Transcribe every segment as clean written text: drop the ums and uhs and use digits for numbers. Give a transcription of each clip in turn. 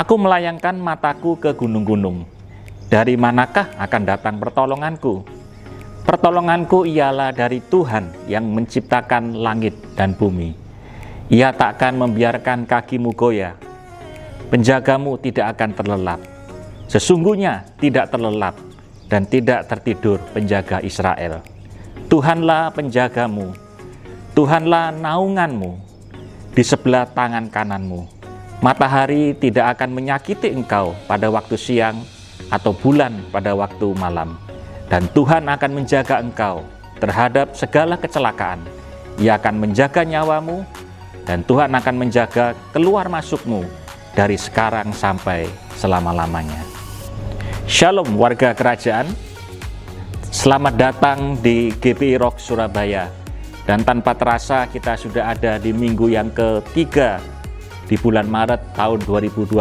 Aku melayangkan mataku ke gunung-gunung. Dari manakah akan datang pertolonganku? Pertolonganku ialah dari Tuhan yang menciptakan langit dan bumi. Ia tak akan membiarkan kakimu goyah. Penjagamu tidak akan terlelap. Sesungguhnya tidak terlelap dan tidak tertidur penjaga Israel. Tuhanlah penjagamu, Tuhanlah naunganmu di sebelah tangan kananmu. Matahari tidak akan menyakiti engkau pada waktu siang atau bulan pada waktu malam. Dan Tuhan akan menjaga engkau terhadap segala kecelakaan. Ia akan menjaga nyawamu dan Tuhan akan menjaga keluar masukmu dari sekarang sampai selama-lamanya. Shalom warga kerajaan, selamat datang di GPI Rock Surabaya. Dan tanpa terasa kita sudah ada di minggu yang ketiga di bulan Maret tahun 2022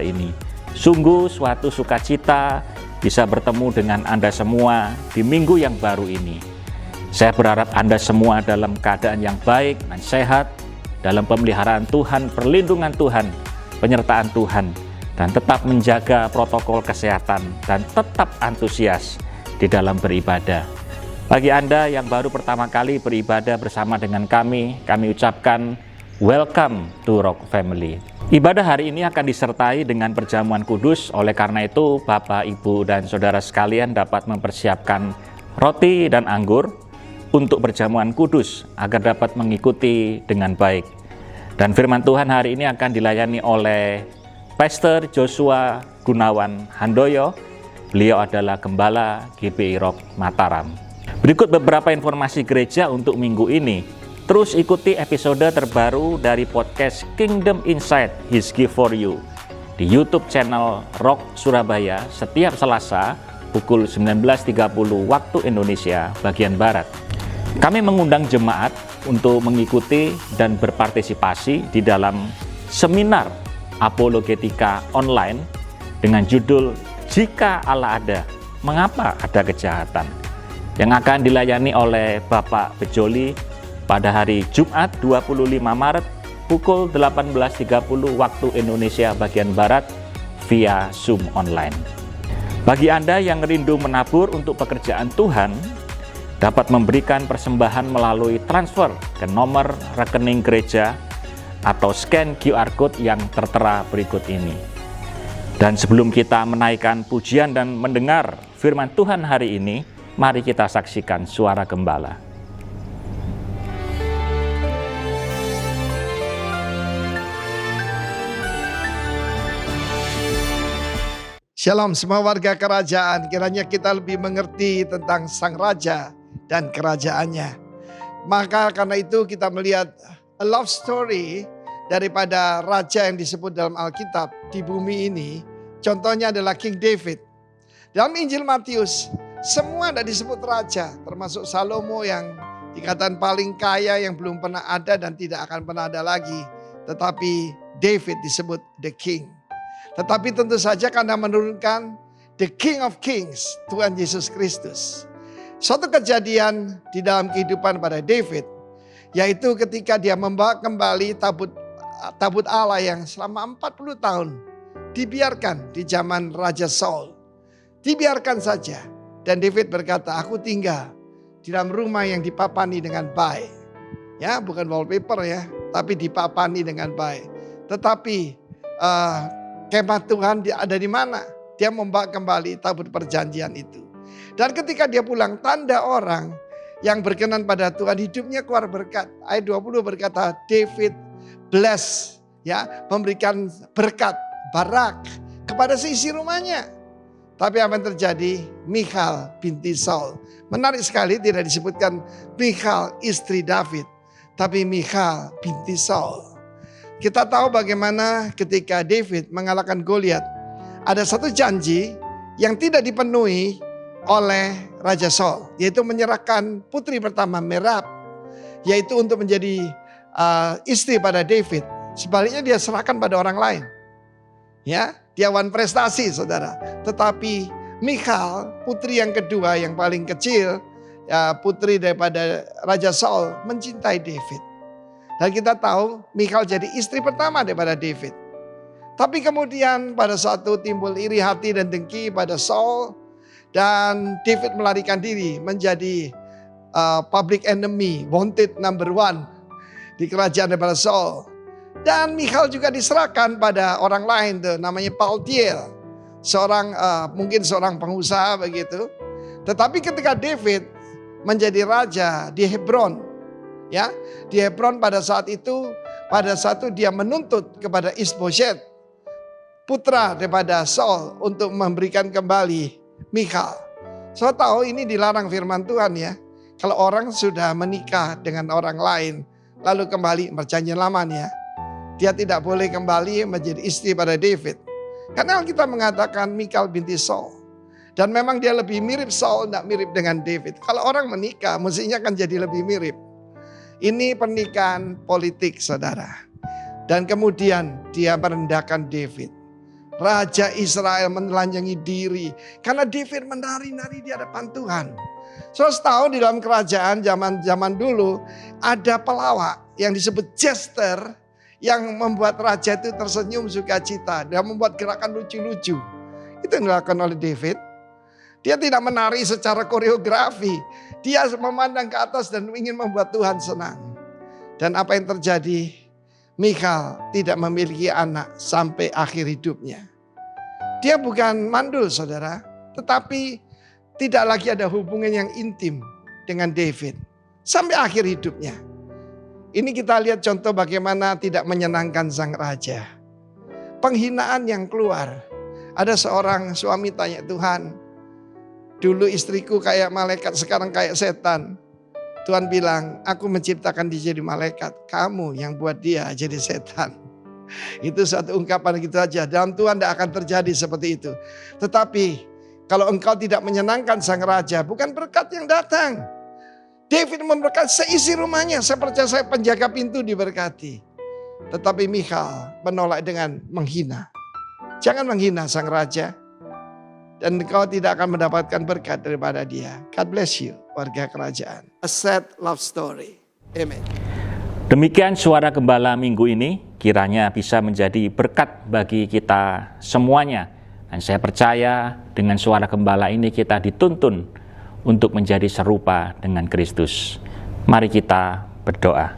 ini. Sungguh suatu sukacita bisa bertemu dengan Anda semua di minggu yang baru ini. Saya berharap Anda semua dalam keadaan yang baik dan sehat, dalam pemeliharaan Tuhan, perlindungan Tuhan, penyertaan Tuhan, dan tetap menjaga protokol kesehatan dan tetap antusias di dalam beribadah. Bagi Anda yang baru pertama kali beribadah bersama dengan kami ucapkan welcome to Rock Family. Ibadah hari ini akan disertai dengan perjamuan kudus, oleh karena itu Bapak, Ibu, dan Saudara sekalian dapat mempersiapkan roti dan anggur untuk perjamuan kudus agar dapat mengikuti dengan baik. Dan firman Tuhan hari ini akan dilayani oleh Pastor Joshua Gunawan Handoyo. Beliau adalah Gembala GPI Rock Mataram. Berikut beberapa informasi gereja untuk minggu ini. Terus ikuti episode terbaru dari podcast Kingdom Insight His Gift for You di YouTube channel Rock Surabaya setiap Selasa pukul 19.30 waktu Indonesia bagian Barat. Kami mengundang jemaat untuk mengikuti dan berpartisipasi di dalam seminar apologetika online dengan judul Jika Allah Ada, Mengapa Ada Kejahatan? Yang akan dilayani oleh Bapak Bejoli pada hari Jumat 25 Maret pukul 18.30 waktu Indonesia bagian Barat via Zoom online. Bagi Anda yang rindu menabur untuk pekerjaan Tuhan, dapat memberikan persembahan melalui transfer ke nomor rekening gereja atau scan QR Code yang tertera berikut ini. Dan sebelum kita menaikkan pujian dan mendengar firman Tuhan hari ini, mari kita saksikan suara gembala. Shalom semua warga kerajaan, kiranya kita lebih mengerti tentang Sang Raja dan kerajaannya. Maka karena itu kita melihat a love story daripada raja yang disebut dalam Alkitab di bumi ini. Contohnya adalah King David. Dalam Injil Matius, semua ada disebut raja, termasuk Salomo yang dikatakan paling kaya yang belum pernah ada dan tidak akan pernah ada lagi. Tetapi David disebut the king. Tetapi tentu saja karena menurunkan the King of Kings, Tuhan Yesus Kristus. Suatu kejadian di dalam kehidupan pada David, yaitu ketika dia membawa kembali tabut Allah yang selama 40 tahun dibiarkan di zaman Raja Saul. Dibiarkan saja. Dan David berkata, aku tinggal di dalam rumah yang dipapani dengan baik. Ya, bukan wallpaper ya, tapi dipapani dengan baik. Tetapi kemah Tuhan ada di mana? Dia membawa kembali tabut perjanjian itu. Dan ketika dia pulang, tanda orang yang berkenan pada Tuhan hidupnya keluar berkat. Ayat 20 berkata David bless, ya, memberikan berkat, barak kepada seisi rumahnya. Tapi apa yang terjadi? Michal binti Saul. Menarik sekali tidak disebutkan Michal istri David, tapi Michal binti Saul. Kita tahu bagaimana ketika David mengalahkan Goliat, ada satu janji yang tidak dipenuhi oleh Raja Saul, yaitu menyerahkan putri pertama Merab, yaitu untuk menjadi istri pada David. Sebaliknya dia serahkan pada orang lain. Ya, dia wan prestasi saudara. Tetapi Michal, putri yang kedua yang paling kecil, ya, putri daripada Raja Saul, mencintai David. Dan kita tahu Michal jadi istri pertama daripada David. Tapi kemudian pada suatu timbul iri hati dan dengki pada Saul, dan David melarikan diri menjadi public enemy, wanted number one di kerajaan daripada Saul. Dan Michal juga diserahkan pada orang lain tuh, namanya Paltiel, seorang mungkin seorang pengusaha begitu. Tetapi ketika David menjadi raja di Hebron, ya, di Hebron pada saat itu dia menuntut kepada Isboset, putra daripada Saul, untuk memberikan kembali Michal. So tahu ini dilarang firman Tuhan ya. Kalau orang sudah menikah dengan orang lain lalu kembali perjanjian lama ya, dia tidak boleh kembali menjadi istri pada David. Karena kita mengatakan Michal binti Saul. Dan memang dia lebih mirip Saul, tidak mirip dengan David. Kalau orang menikah mestinya kan jadi lebih mirip. Ini pernikahan politik saudara. Dan kemudian dia merendahkan David. Raja Israel menelanjangi diri. Karena David menari-nari di hadapan Tuhan. So tahu di dalam kerajaan zaman dulu ada pelawak yang disebut jester. Yang membuat raja itu tersenyum sukacita. Dia membuat gerakan lucu-lucu. Itu yang dilakukan oleh David. Dia tidak menari secara koreografi. Dia memandang ke atas dan ingin membuat Tuhan senang. Dan apa yang terjadi? Michal tidak memiliki anak sampai akhir hidupnya. Dia bukan mandul saudara. Tetapi tidak lagi ada hubungan yang intim dengan David. Sampai akhir hidupnya. Ini kita lihat contoh bagaimana tidak menyenangkan sang raja. Penghinaan yang keluar. Ada seorang suami tanya, Tuhan, dulu istriku kayak malaikat, sekarang kayak setan. Tuhan bilang, aku menciptakan dia jadi malaikat. Kamu yang buat dia jadi setan. Itu satu ungkapan gitu aja. Dalam Tuhan tidak akan terjadi seperti itu. Tetapi kalau engkau tidak menyenangkan sang raja, bukan berkat yang datang. David memberkati seisi rumahnya. Saya percaya saya penjaga pintu diberkati. Tetapi Michal menolak dengan menghina. Jangan menghina sang raja. Dan engkau tidak akan mendapatkan berkat daripada dia. God bless you, warga kerajaan. A sad love story. Amen. Demikian suara gembala minggu ini. Kiranya bisa menjadi berkat bagi kita semuanya. Dan saya percaya dengan suara gembala ini kita dituntun untuk menjadi serupa dengan Kristus. Mari kita berdoa.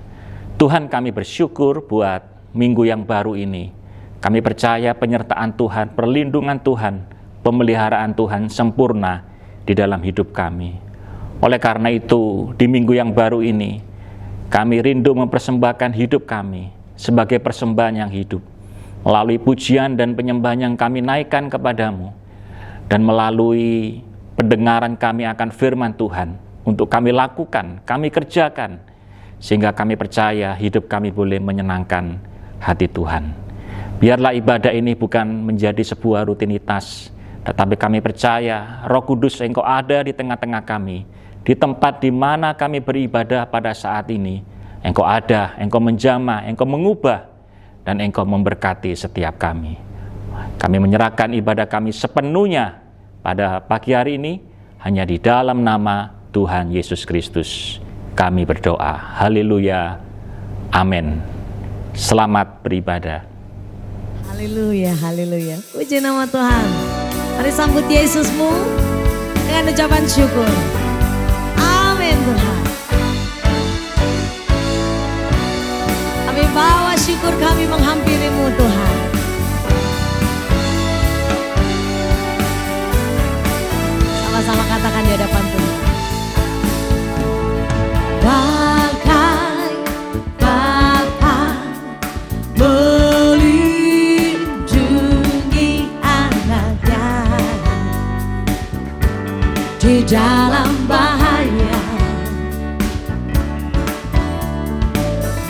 Tuhan, kami bersyukur buat minggu yang baru ini. Kami percaya penyertaan Tuhan, perlindungan Tuhan, pemeliharaan Tuhan sempurna di dalam hidup kami. Oleh karena itu, di minggu yang baru ini, kami rindu mempersembahkan hidup kami sebagai persembahan yang hidup. Melalui pujian dan penyembahan yang kami naikkan kepadamu. Dan melalui pendengaran kami akan firman Tuhan. Untuk kami lakukan, kami kerjakan. Sehingga kami percaya hidup kami boleh menyenangkan hati Tuhan. Biarlah ibadah ini bukan menjadi sebuah rutinitas. Tetapi kami percaya Roh Kudus Engkau ada di tengah-tengah kami. Di tempat di mana kami beribadah pada saat ini. Engkau ada, Engkau menjamah, Engkau mengubah. Dan Engkau memberkati setiap kami. Kami menyerahkan ibadah kami sepenuhnya pada pagi hari ini. Hanya di dalam nama Tuhan Yesus Kristus kami berdoa. Haleluya. Amin. Selamat beribadah. Haleluya, haleluya. Puji nama Tuhan. Mari sambut Yesusmu dengan ucapan syukur. Amin Tuhan. Kami bawa syukur kami menghampirimu Tuhan. Sama-sama katakan di hadapan Tuhan. Bagai Bapa melindungi anaknya di dalam bahaya,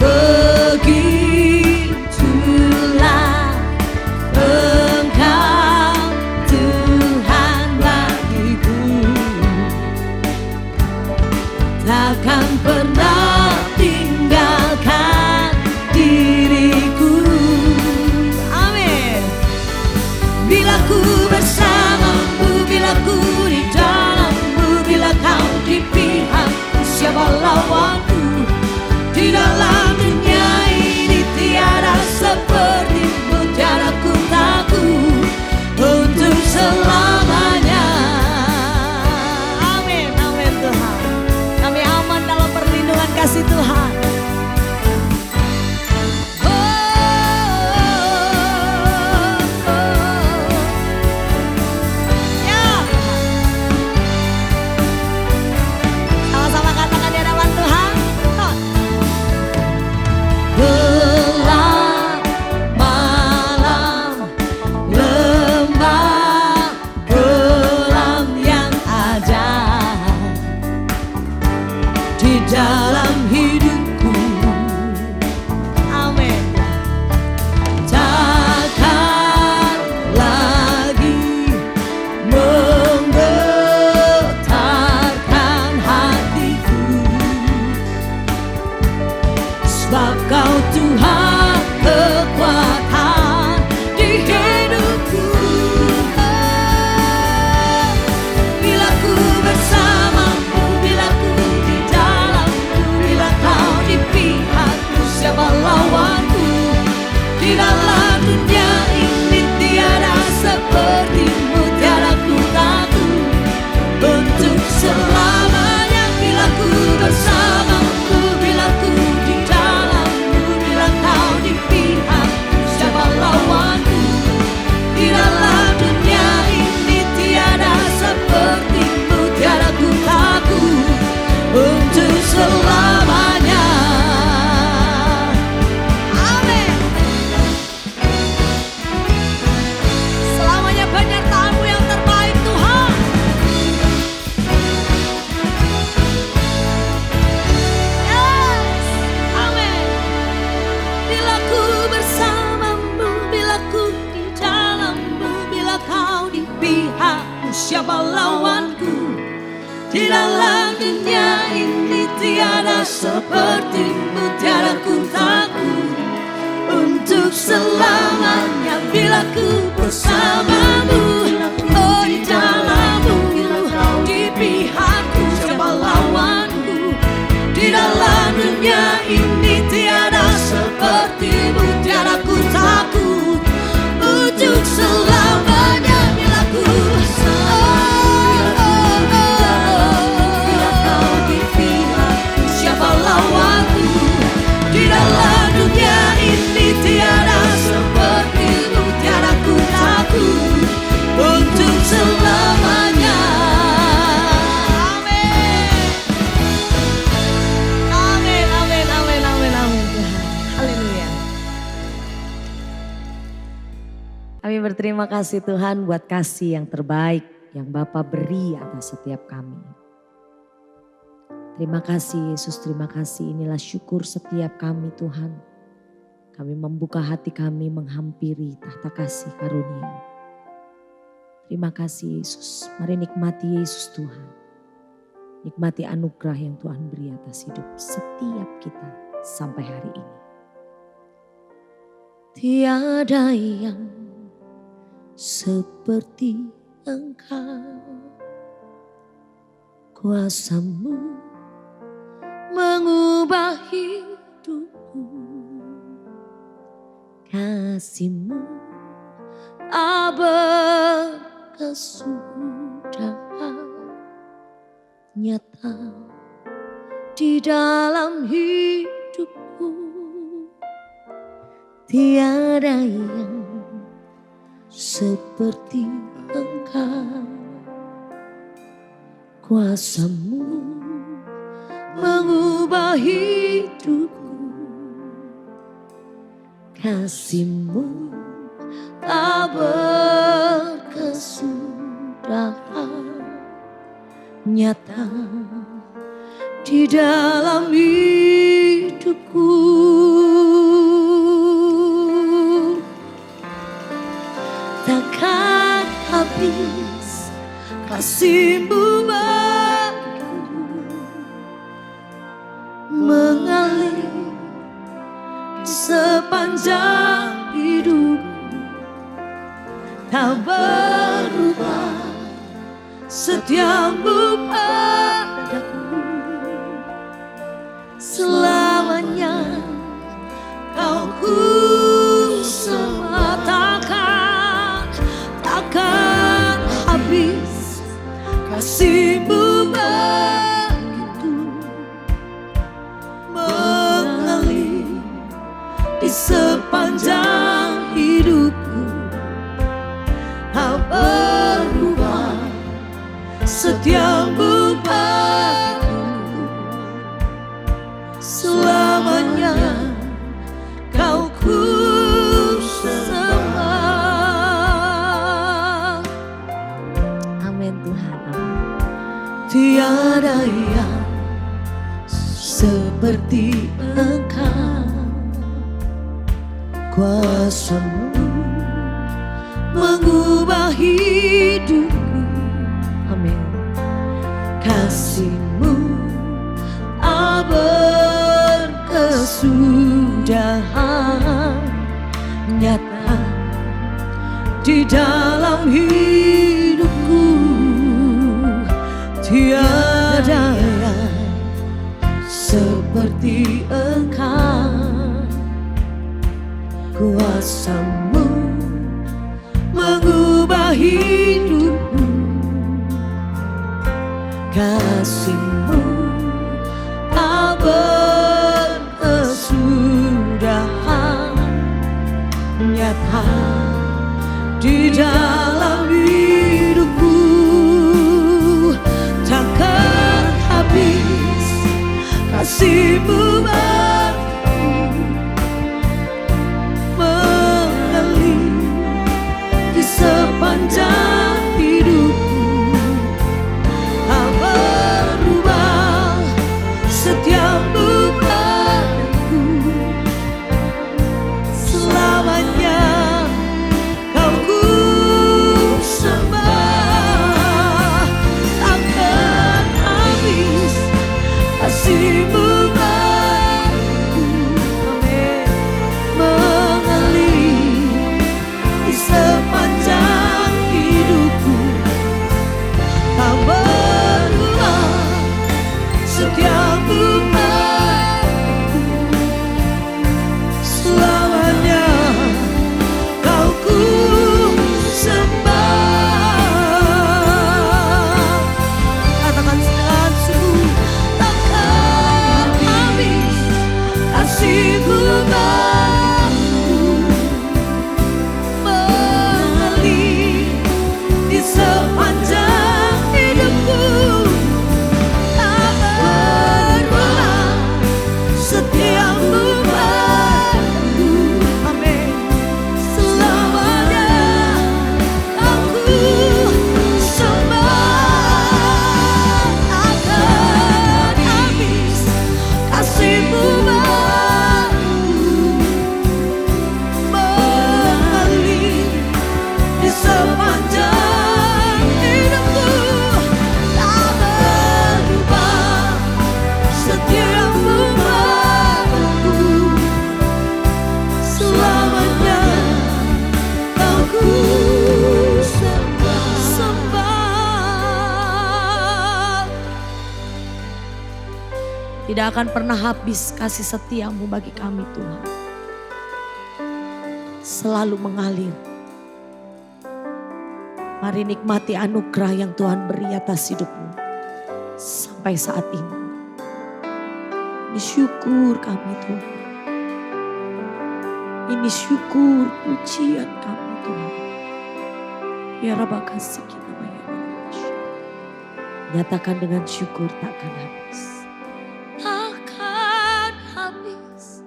begitulah Engkau Tuhan bagiku. Takkan pernah tinggalkan diriku. Amin. Bila ku bersamamu, bila ku di dalammu, bila sebab Kau Tuhan kekuatan di hidupku. Bila ku bersamamu, bila ku di dalammu, bila Kau di pihakku, siapa lawanku? Di dalam dunia ini tiada sepertimu, tiada ku takut untuk selamanya. Bila ku bersamamu, bila ku di dalammu, bila Kau di pihakku, siapa lawanku? Di dalam dunia ini tiada sepertimu, tiada ku takut untuk selamanya. Amin. Selamanya penyertaan-Mu yang terbaik Tuhan. Yes, amin. Bila ku bersamamu, bila ku di dalammu, bila Kau di pihakku, siapa lawanku? Di dalam dunia ini tiada sepertimu, tiada ku takut untuk selamanya. Bila ku bersamamu, oh di dalammu, di pihakku, siapa lawanku? Di dalam dunia ini tiada sepertimu, tiada ku takut untuk selamanya. Bila ku siapa lawanku? Di dalam dunia ini tiada sepertimu, tiada ku takut untuk selamanya. Amin. Amin, amin, amin, amin, amin. Haleluya. Kami berterima kasih Tuhan buat kasih yang terbaik yang Bapa beri atas setiap kami. Terima kasih Yesus, terima kasih. Inilah syukur setiap kami Tuhan. Kami membuka hati kami menghampiri tahta kasih karunia. Terima kasih Yesus. Mari nikmati Yesus Tuhan. Nikmati anugerah yang Tuhan beri atas hidup setiap kita sampai hari ini. Tiada yang seperti Engkau, kuasa-Mu mengubah hidupku, kasih-Mu tak berkesudahan, nyata di dalam hidupku. Tiada yang seperti Engkau, kuasa-Mu mengubah hidupku, kasih-Mu tak berkesudahan, nyata di dalam hidupku. Takkan habis kasih-Mu bagiku, mengalir di sepanjang hidupku, tak berubah setiamu padaku. Selamanya Kau ku sematakan, takkan habis kasih-Mu begitu, mengalir di sepanjang hidupku, tak berubah setiamu padaku. Selamanya Kau ku sembah. Amin Tuhan, amin. Tiada yang seperti Engkau, kuasa-Mu mengubah hidupku. Amin. Kasih-Mu tak berkesudahan, kemudahan nyata di dalam hidupku. Tiada yang seperti Engkau, kuasa-Mu mengubah hidupku, kasih-Mu tak berkesudahan nyata di dalam hidupku. Takkan habis kasih-Mu bagiku, mengalir di sepanjang hidupku. Tak berubah setiap-Mu padaku, selamanya Kau ku sembah. Takkan habis kasih-Mu bagiku, amin, mengalir di sepanjang hidupku. Tak berubah setiap-Mu padaku, selamanya Kau ku sembah. Katakan dengan sungguh, takkan habis kasih-Mu bagiku, mengalir di sepanjang hidupku. Tak berubah setiap-Mu padaku, amin, selamanya Kau ku sembah. Takkan habis kasih-Mu bagiku, mengalir di sepanjang hidupku. Tak berubah setiap-Mu padaku, selamanya Kau ku sembah. Tidak akan pernah habis kasih setia-Mu bagi kami, Tuhan. Selalu mengalir. Mari nikmati anugerah yang Tuhan beri atas hidupmu sampai saat ini. Ini syukur kami, Tuhan. Ini syukur pujian kami, Tuhan. Ya Rabba kasih kita bayar. Nyatakan dengan syukur takkan habis. Takkan habis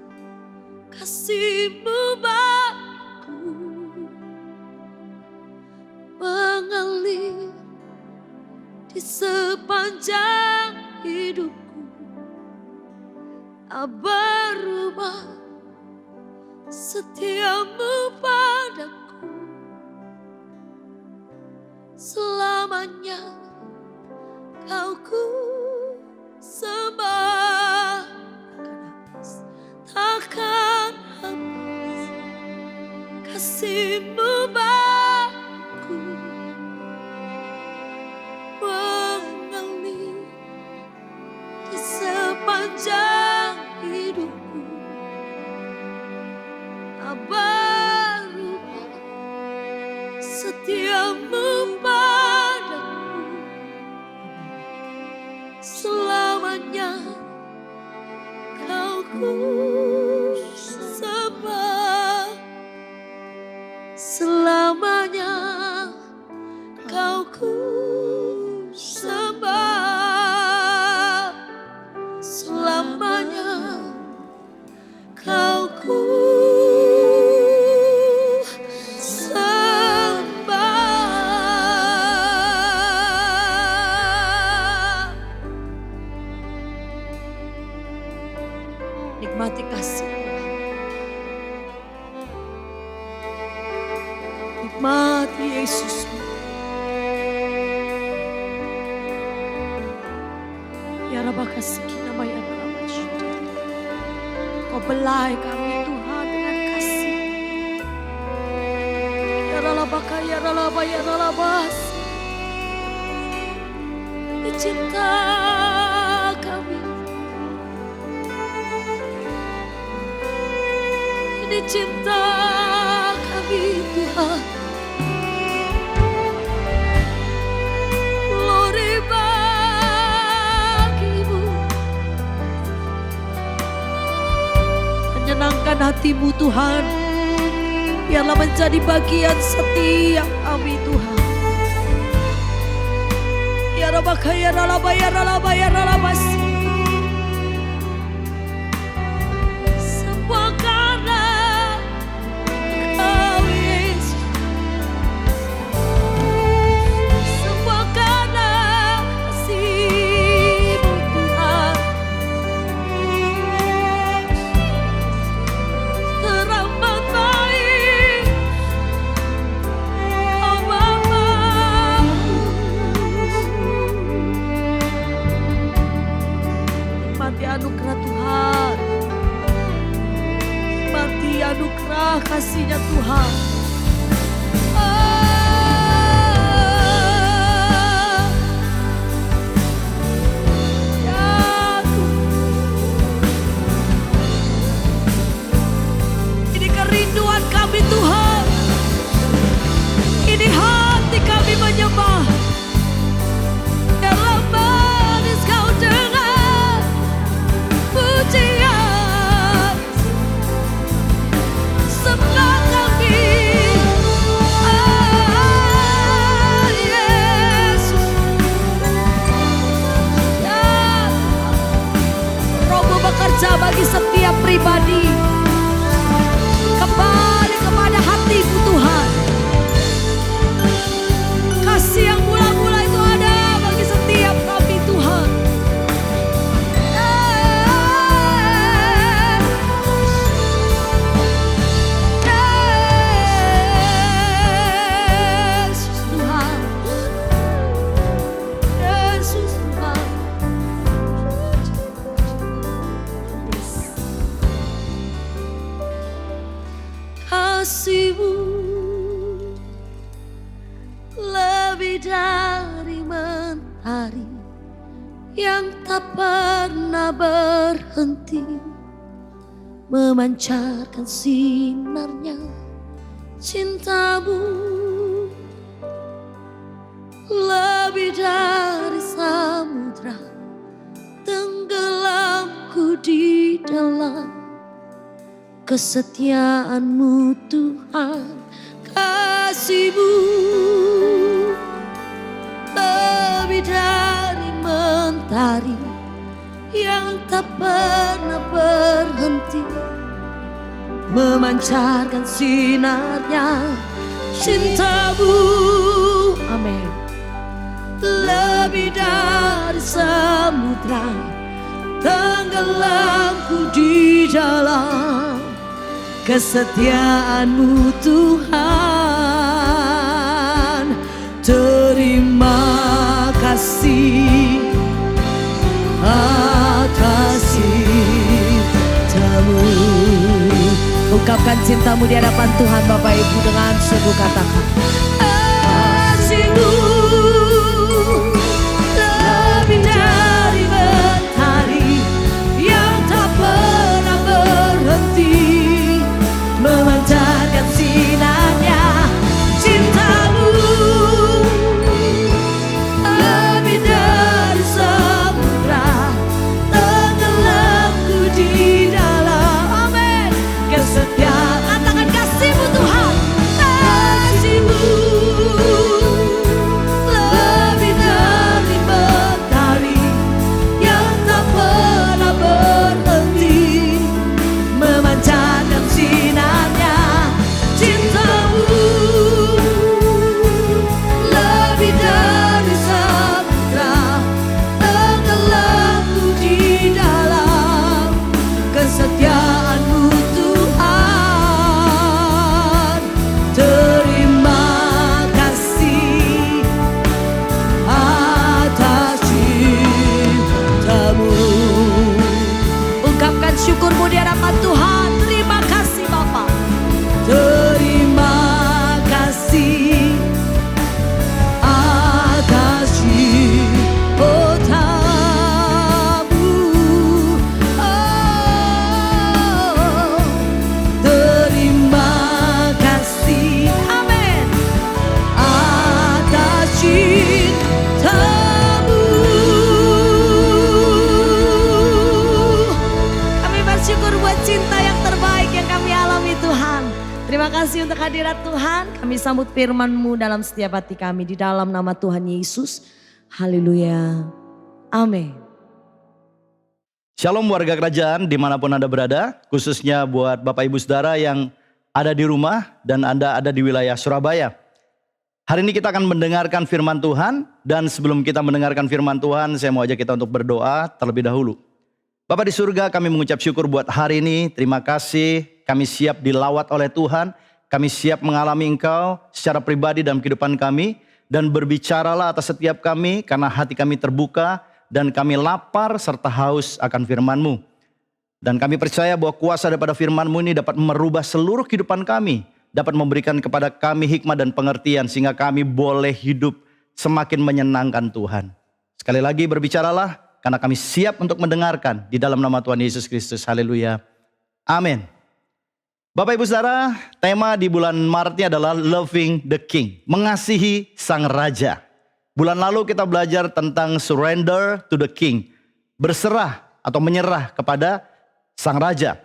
kasih-Mu bagiku, mengalir di sepanjang hidupku. Tak berubah setiap-Mu padaku, selamanya Kau ku sembah. Takkan habis kasih-Mu bagiku, mengalir di sepanjang hidupku. Tak berubah setiap-Mu padaku, selamanya Kau ku sembah. Selamanya Kau ku sembah. Selamanya Kau ku sembah. Nikmati kasih Tuhan. Nikmati Yesus. Ya Rabba kasih kita bayar. Kau belai kami bakaya ralabaya ralabas. Ini cinta kami. Ini cinta kami Tuhan. Glory bagimu. Menyenangkan hatimu Tuhan. Biarlah menjadi bagian setiap kami Tuhan. Ya Rabakaya ralabaya ralabaya ralabas. Semua karena Kau Yesus. Semua karena kasih-Mu Tuhan. Teramat baik Kau Bapa. Nikmati anugerah Tuhan. Nikmati anugerah kasih-Nya Tuhan. Ya Tuhan. Ini kerinduan kami Tuhan. Ini hati kami menyembah. Dalam manis Kau dengar pujian. Sembah kami. Yesus. Ya Roh-Mu bekerja bagi setiap pribadi. Kembali kepada hati-Mu Tuhan. Kasih yang mula-mula itu ada bagi setiap kami Tuhan. Yesus Tuhan. Yesus Tuhan. Kasih-Mu lebih dari mentari yang tak pernah berhenti, memancarkan sinarnya. Cinta-Mu lebih dari samudra, tenggelamku di dalam kesetiaan-Mu Tuhan. Kasih-Mu lebih dari mentari yang tak pernah berhenti, memancarkan sinarnya. Cinta-Mu, amin, lebih dari samudra, tenggelamku di dalam kesetiaan-Mu Tuhan. Terima kasih atas cinta-Mu. Ungkapkan cinta-Mu di hadapan Tuhan Bapak Ibu dengan sungguh katakan. Kasih-Mu lebih dari mentari yang tak pernah berhenti, memancarkan sinarnya. Cinta-Mu lebih dari samudra, tenggelamku di dalam, amin, kesetiaan. Tangan kasih-Mu Tuhan. Kasih-Mu lebih dari mentari yang tak pernah berhenti, memancarkan sinarnya. Cinta-Mu lebih dari samudra, tenggelamku di dalam kesetiaan-Mu Tuhan. Terima kasih atas cinta-Mu. Ungkapkan syukur-Mu di hadapan Tuhan. Terima kasih Bapa. Terima kasih Terima kasih untuk hadirat Tuhan. Kami sambut firman-Mu dalam setiap hati kami. Di dalam nama Tuhan Yesus. Haleluya. Amin. Shalom warga kerajaan dimanapun Anda berada. Khususnya buat Bapak Ibu Saudara yang ada di rumah dan Anda ada di wilayah Surabaya. Hari ini kita akan mendengarkan firman Tuhan. Dan sebelum kita mendengarkan firman Tuhan, saya mau ajak kita untuk berdoa terlebih dahulu. Bapa di surga, kami mengucap syukur buat hari ini. Terima kasih, kami siap dilawat oleh Tuhan. Kami siap mengalami Engkau secara pribadi dalam kehidupan kami. Dan berbicaralah atas setiap kami, karena hati kami terbuka. Dan kami lapar serta haus akan firman-Mu. Dan kami percaya bahwa kuasa daripada firman-Mu ini dapat merubah seluruh kehidupan kami. Dapat memberikan kepada kami hikmat dan pengertian. Sehingga kami boleh hidup semakin menyenangkan Tuhan. Sekali lagi berbicaralah. Karena kami siap untuk mendengarkan di dalam nama Tuhan Yesus Kristus. Haleluya. Amin. Bapak Ibu Saudara, tema di bulan Maret ini adalah Loving the King. Mengasihi Sang Raja. Bulan lalu kita belajar tentang surrender to the King. Berserah atau menyerah kepada Sang Raja.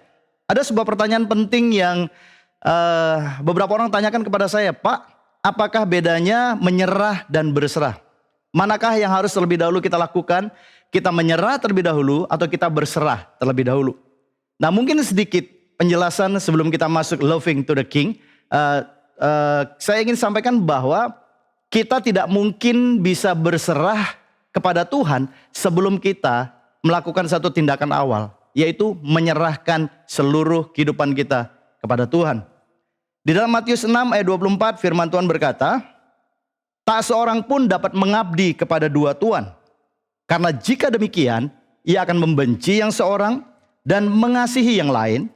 Ada sebuah pertanyaan penting yang beberapa orang tanyakan kepada saya. Pak, apakah bedanya menyerah dan berserah? Manakah yang harus terlebih dahulu kita lakukan? Kita menyerah terlebih dahulu atau kita berserah terlebih dahulu? Nah, mungkin sedikit penjelasan sebelum kita masuk loving to the King. Saya ingin sampaikan bahwa kita tidak mungkin bisa berserah kepada Tuhan sebelum kita melakukan satu tindakan awal, yaitu menyerahkan seluruh kehidupan kita kepada Tuhan. Di dalam Matius 6 ayat 24 firman Tuhan berkata, tak seorang pun dapat mengabdi kepada dua tuan. Karena jika demikian, ia akan membenci yang seorang dan mengasihi yang lain.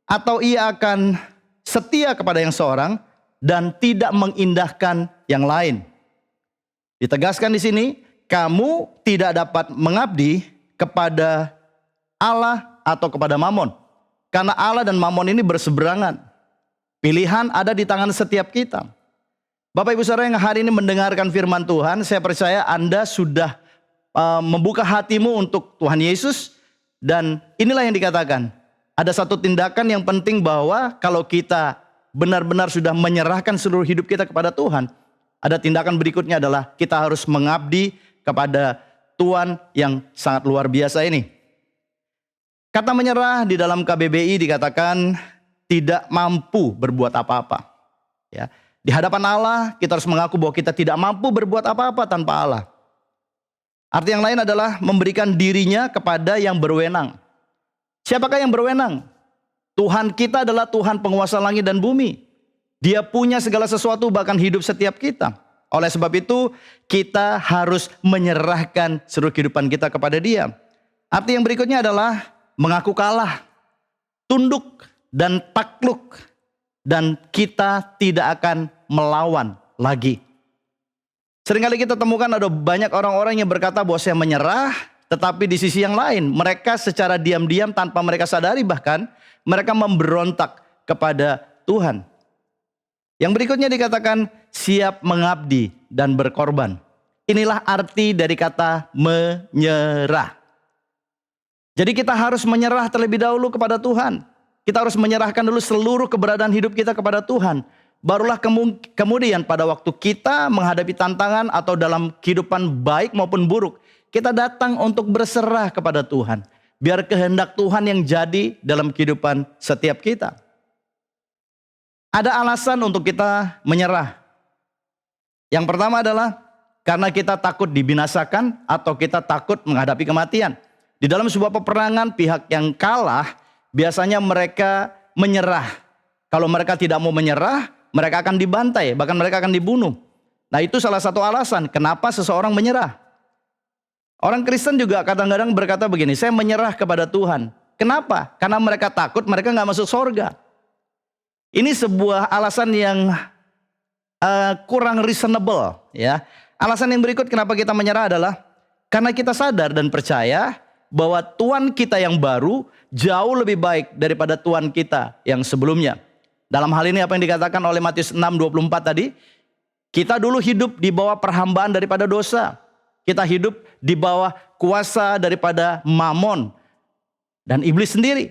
Atau ia akan setia kepada yang seorang dan tidak mengindahkan yang lain. Ditegaskan di sini, kamu tidak dapat mengabdi kepada Allah atau kepada Mamon. Karena Allah dan Mamon ini berseberangan. Pilihan ada di tangan setiap kita. Bapak Ibu Saudara yang hari ini mendengarkan firman Tuhan, saya percaya Anda sudah membuka hatimu untuk Tuhan Yesus. Dan inilah yang dikatakan. Ada satu tindakan yang penting bahwa kalau kita benar-benar sudah menyerahkan seluruh hidup kita kepada Tuhan. Ada tindakan berikutnya adalah kita harus mengabdi kepada Tuhan yang sangat luar biasa ini. Kata menyerah di dalam KBBI dikatakan tidak mampu berbuat apa-apa. Ya. Di hadapan Allah kita harus mengaku bahwa kita tidak mampu berbuat apa-apa tanpa Allah. Arti yang lain adalah memberikan dirinya kepada yang berwenang. Siapakah yang berwenang? Tuhan kita adalah Tuhan penguasa langit dan bumi. Dia punya segala sesuatu bahkan hidup setiap kita. Oleh sebab itu kita harus menyerahkan seluruh kehidupan kita kepada Dia. Arti yang berikutnya adalah mengaku kalah, tunduk dan takluk. Dan kita tidak akan melawan lagi. Seringkali kita temukan ada banyak orang-orang yang berkata bahwa saya menyerah, tetapi di sisi yang lain mereka secara diam-diam tanpa mereka sadari bahkan mereka memberontak kepada Tuhan. Yang berikutnya dikatakan siap mengabdi dan berkorban. Inilah arti dari kata menyerah. Jadi kita harus menyerah terlebih dahulu kepada Tuhan. Kita harus menyerahkan dulu seluruh keberadaan hidup kita kepada Tuhan. Barulah kemudian pada waktu kita menghadapi tantangan atau dalam kehidupan baik maupun buruk, kita datang untuk berserah kepada Tuhan. Biar kehendak Tuhan yang jadi dalam kehidupan setiap kita. Ada alasan untuk kita menyerah. Yang pertama adalah karena kita takut dibinasakan atau kita takut menghadapi kematian. Di dalam sebuah peperangan pihak yang kalah biasanya mereka menyerah. Kalau mereka tidak mau menyerah, mereka akan dibantai, bahkan mereka akan dibunuh. Nah, itu salah satu alasan kenapa seseorang menyerah. Orang Kristen juga kadang-kadang berkata begini, saya menyerah kepada Tuhan. Kenapa? Karena mereka takut mereka nggak masuk surga. Ini sebuah alasan yang kurang reasonable. Ya. Alasan yang berikut kenapa kita menyerah adalah karena kita sadar dan percaya bahwa Tuhan kita yang baru jauh lebih baik daripada Tuhan kita yang sebelumnya. Dalam hal ini apa yang dikatakan oleh Matius 6:24 tadi, kita dulu hidup di bawah perhambaan daripada dosa. Kita hidup di bawah kuasa daripada Mamon dan iblis sendiri.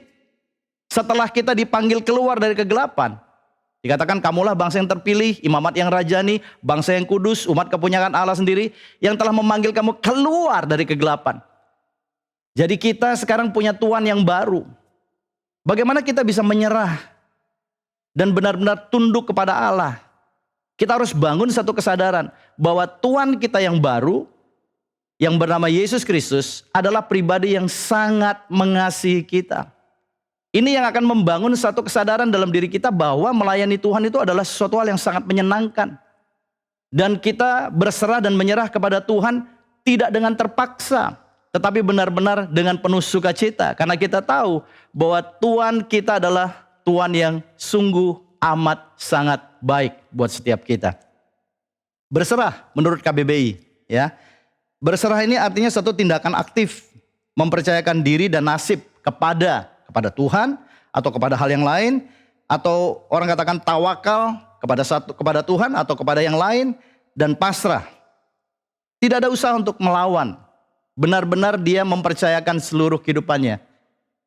Setelah kita dipanggil keluar dari kegelapan, Dikatakan kamulah bangsa yang terpilih, imamat yang rajani, bangsa yang kudus, umat kepunyaan Allah sendiri yang telah memanggil kamu keluar dari kegelapan. Jadi kita sekarang punya Tuhan yang baru. Bagaimana kita bisa menyerah dan benar-benar tunduk kepada Allah? Kita harus bangun satu kesadaran bahwa Tuhan kita yang baru, yang bernama Yesus Kristus, adalah pribadi yang sangat mengasihi kita. Ini yang akan membangun satu kesadaran dalam diri kita bahwa melayani Tuhan itu adalah sesuatu hal yang sangat menyenangkan. Dan kita berserah dan menyerah kepada Tuhan tidak dengan terpaksa, tetapi benar-benar dengan penuh sukacita. Karena kita tahu bahwa Tuhan kita adalah Tuhan yang sungguh amat sangat baik buat setiap kita. Berserah menurut KBBI, ya. Berserah ini artinya satu tindakan aktif, mempercayakan diri dan nasib kepada Tuhan atau kepada hal yang lain, atau orang katakan tawakal kepada Tuhan atau kepada yang lain, dan pasrah. Tidak ada usaha untuk melawan. Benar-benar dia mempercayakan seluruh kehidupannya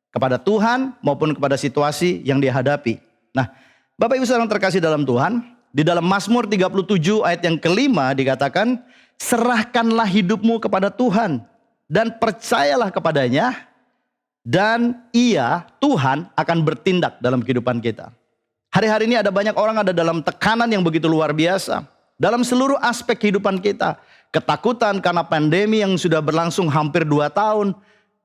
kepada Tuhan maupun kepada situasi yang dia hadapi. Nah, Bapak Ibu saudara yang terkasih dalam Tuhan, di dalam Mazmur 37 ayat yang kelima dikatakan, serahkanlah hidupmu kepada Tuhan dan percayalah kepadanya, dan Tuhan akan bertindak dalam kehidupan kita. Hari-hari ini ada banyak orang ada dalam tekanan yang begitu luar biasa. Dalam seluruh aspek kehidupan kita. Ketakutan karena pandemi yang sudah berlangsung hampir 2 tahun.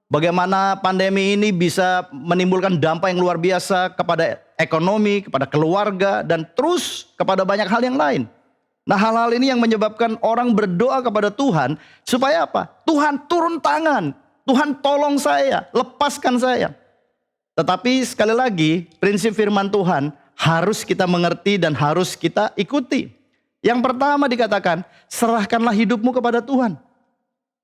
Bagaimana pandemi ini bisa menimbulkan dampak yang luar biasa kepada ekonomi, kepada keluarga, dan terus kepada banyak hal yang lain. Nah, hal-hal ini yang menyebabkan orang berdoa kepada Tuhan. Supaya apa? Tuhan turun tangan. Tuhan tolong saya, lepaskan saya. Tetapi sekali lagi, prinsip firman Tuhan harus kita mengerti dan harus kita ikuti. Yang pertama dikatakan, serahkanlah hidupmu kepada Tuhan.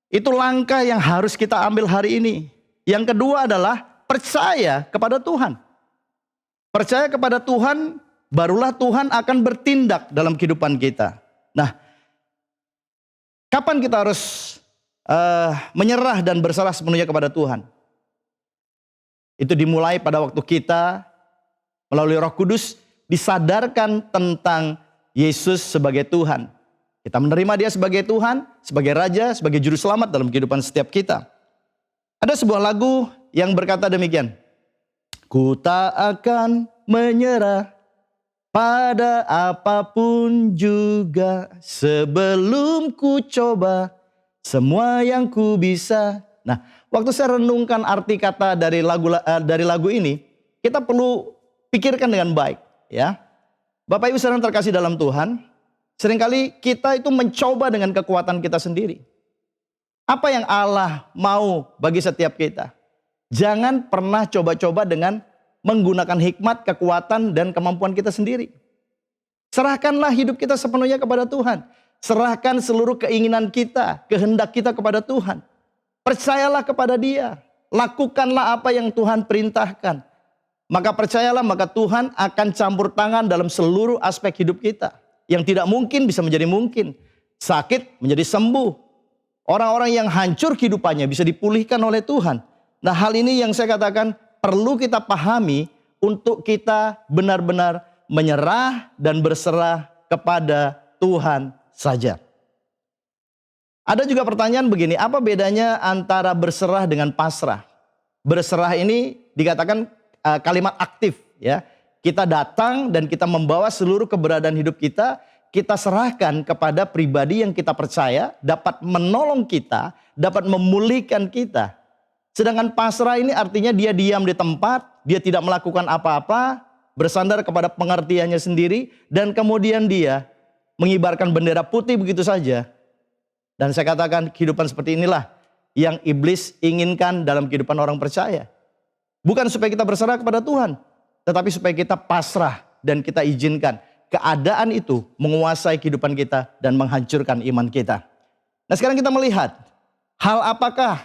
Itu langkah yang harus kita ambil hari ini. Yang kedua adalah percaya kepada Tuhan. Percaya kepada Tuhan, barulah Tuhan akan bertindak dalam kehidupan kita. Nah, kapan kita harus menyerah dan berserah sepenuhnya kepada Tuhan? Itu dimulai pada waktu kita melalui Roh Kudus disadarkan tentang Yesus sebagai Tuhan. Kita menerima Dia sebagai Tuhan, sebagai Raja, sebagai Juru Selamat dalam kehidupan setiap kita. Ada sebuah lagu yang berkata demikian. Ku tak akan menyerah pada apapun juga sebelum ku coba semua yang ku bisa. Nah, waktu saya renungkan arti kata dari lagu ini, kita perlu pikirkan dengan baik, ya. Bapak Ibu saudara terkasih dalam Tuhan, seringkali kita itu mencoba dengan kekuatan kita sendiri. Apa yang Allah mau bagi setiap kita? Jangan pernah coba-coba dengan menggunakan hikmat, kekuatan, dan kemampuan kita sendiri. Serahkanlah hidup kita sepenuhnya kepada Tuhan. Serahkan seluruh keinginan kita, kehendak kita kepada Tuhan. Percayalah kepada Dia. Lakukanlah apa yang Tuhan perintahkan. Maka percayalah, maka Tuhan akan campur tangan dalam seluruh aspek hidup kita. Yang tidak mungkin bisa menjadi mungkin. Sakit menjadi sembuh. Orang-orang yang hancur kehidupannya bisa dipulihkan oleh Tuhan. Nah, hal ini yang saya katakan perlu kita pahami untuk kita benar-benar menyerah dan berserah kepada Tuhan saja. Ada juga pertanyaan begini, apa bedanya antara berserah dengan pasrah? Berserah ini dikatakan kalimat aktif, ya. Kita datang dan kita membawa seluruh keberadaan hidup kita, kita serahkan kepada pribadi yang kita percaya dapat menolong kita, dapat memulihkan kita. Sedangkan pasrah ini artinya dia diam di tempat, dia tidak melakukan apa-apa, bersandar kepada pengertiannya sendiri, dan kemudian dia mengibarkan bendera putih begitu saja. Dan saya katakan kehidupan seperti inilah yang iblis inginkan dalam kehidupan orang percaya. Bukan supaya kita berserah kepada Tuhan, tetapi supaya kita pasrah dan kita izinkan keadaan itu menguasai kehidupan kita dan menghancurkan iman kita. Nah, sekarang kita melihat hal apakah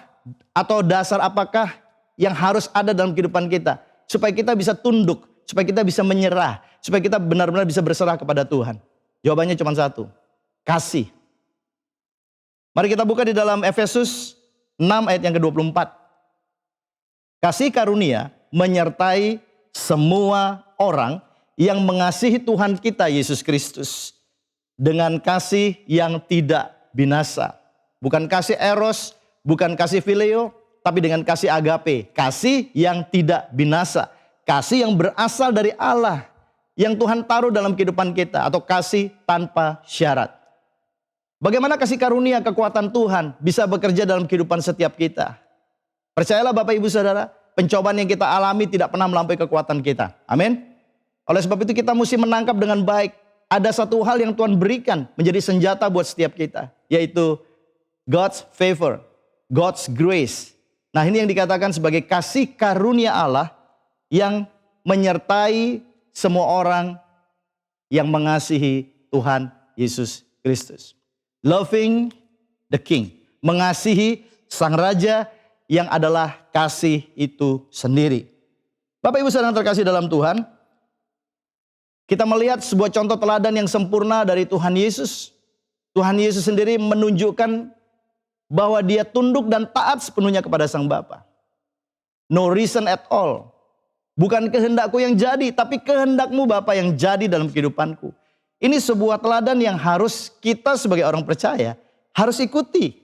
atau dasar apakah yang harus ada dalam kehidupan kita supaya kita bisa tunduk, supaya kita bisa menyerah, supaya kita benar-benar bisa berserah kepada Tuhan. Jawabannya cuma satu, kasih. Mari kita buka di dalam Efesus 6 ayat yang ke-24. Kasih karunia menyertai semua orang yang mengasihi Tuhan kita Yesus Kristus dengan kasih yang tidak binasa. Bukan kasih eros, bukan kasih phileo, tapi dengan kasih agape, kasih yang tidak binasa, kasih yang berasal dari Allah, yang Tuhan taruh dalam kehidupan kita, atau kasih tanpa syarat. Bagaimana kasih karunia kekuatan Tuhan bisa bekerja dalam kehidupan setiap kita? Percayalah Bapak Ibu Saudara, pencobaan yang kita alami tidak pernah melampaui kekuatan kita. Amin. Oleh sebab itu kita mesti menangkap dengan baik. Ada satu hal yang Tuhan berikan menjadi senjata buat setiap kita, yaitu God's favor, God's grace. Nah, ini yang dikatakan sebagai kasih karunia Allah yang menyertai semua orang yang mengasihi Tuhan Yesus Kristus. Loving the King, mengasihi Sang Raja yang adalah kasih itu sendiri. Bapak Ibu Saudara yang terkasih dalam Tuhan, kita melihat sebuah contoh teladan yang sempurna dari Tuhan Yesus. Tuhan Yesus sendiri menunjukkan bahwa dia tunduk dan taat sepenuhnya kepada Sang Bapa. No reason at all. Bukan kehendakku yang jadi, tapi kehendakmu Bapa yang jadi dalam kehidupanku. Ini sebuah teladan yang harus kita sebagai orang percaya harus ikuti.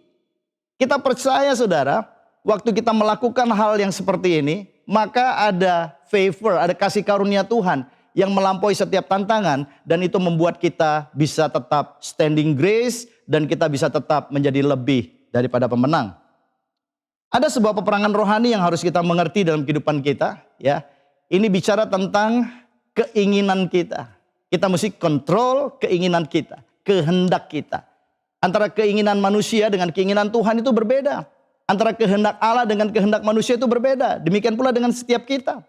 Kita percaya saudara, waktu kita melakukan hal yang seperti ini, maka ada favor, ada kasih karunia Tuhan yang melampaui setiap tantangan, dan itu membuat kita bisa tetap standing grace dan kita bisa tetap menjadi lebih daripada pemenang. Ada sebuah peperangan rohani yang harus kita mengerti dalam kehidupan kita, ya. Ini bicara tentang keinginan kita. Kita mesti kontrol keinginan kita, kehendak kita. Antara keinginan manusia dengan keinginan Tuhan itu berbeda. Antara kehendak Allah dengan kehendak manusia itu berbeda. Demikian pula dengan setiap kita.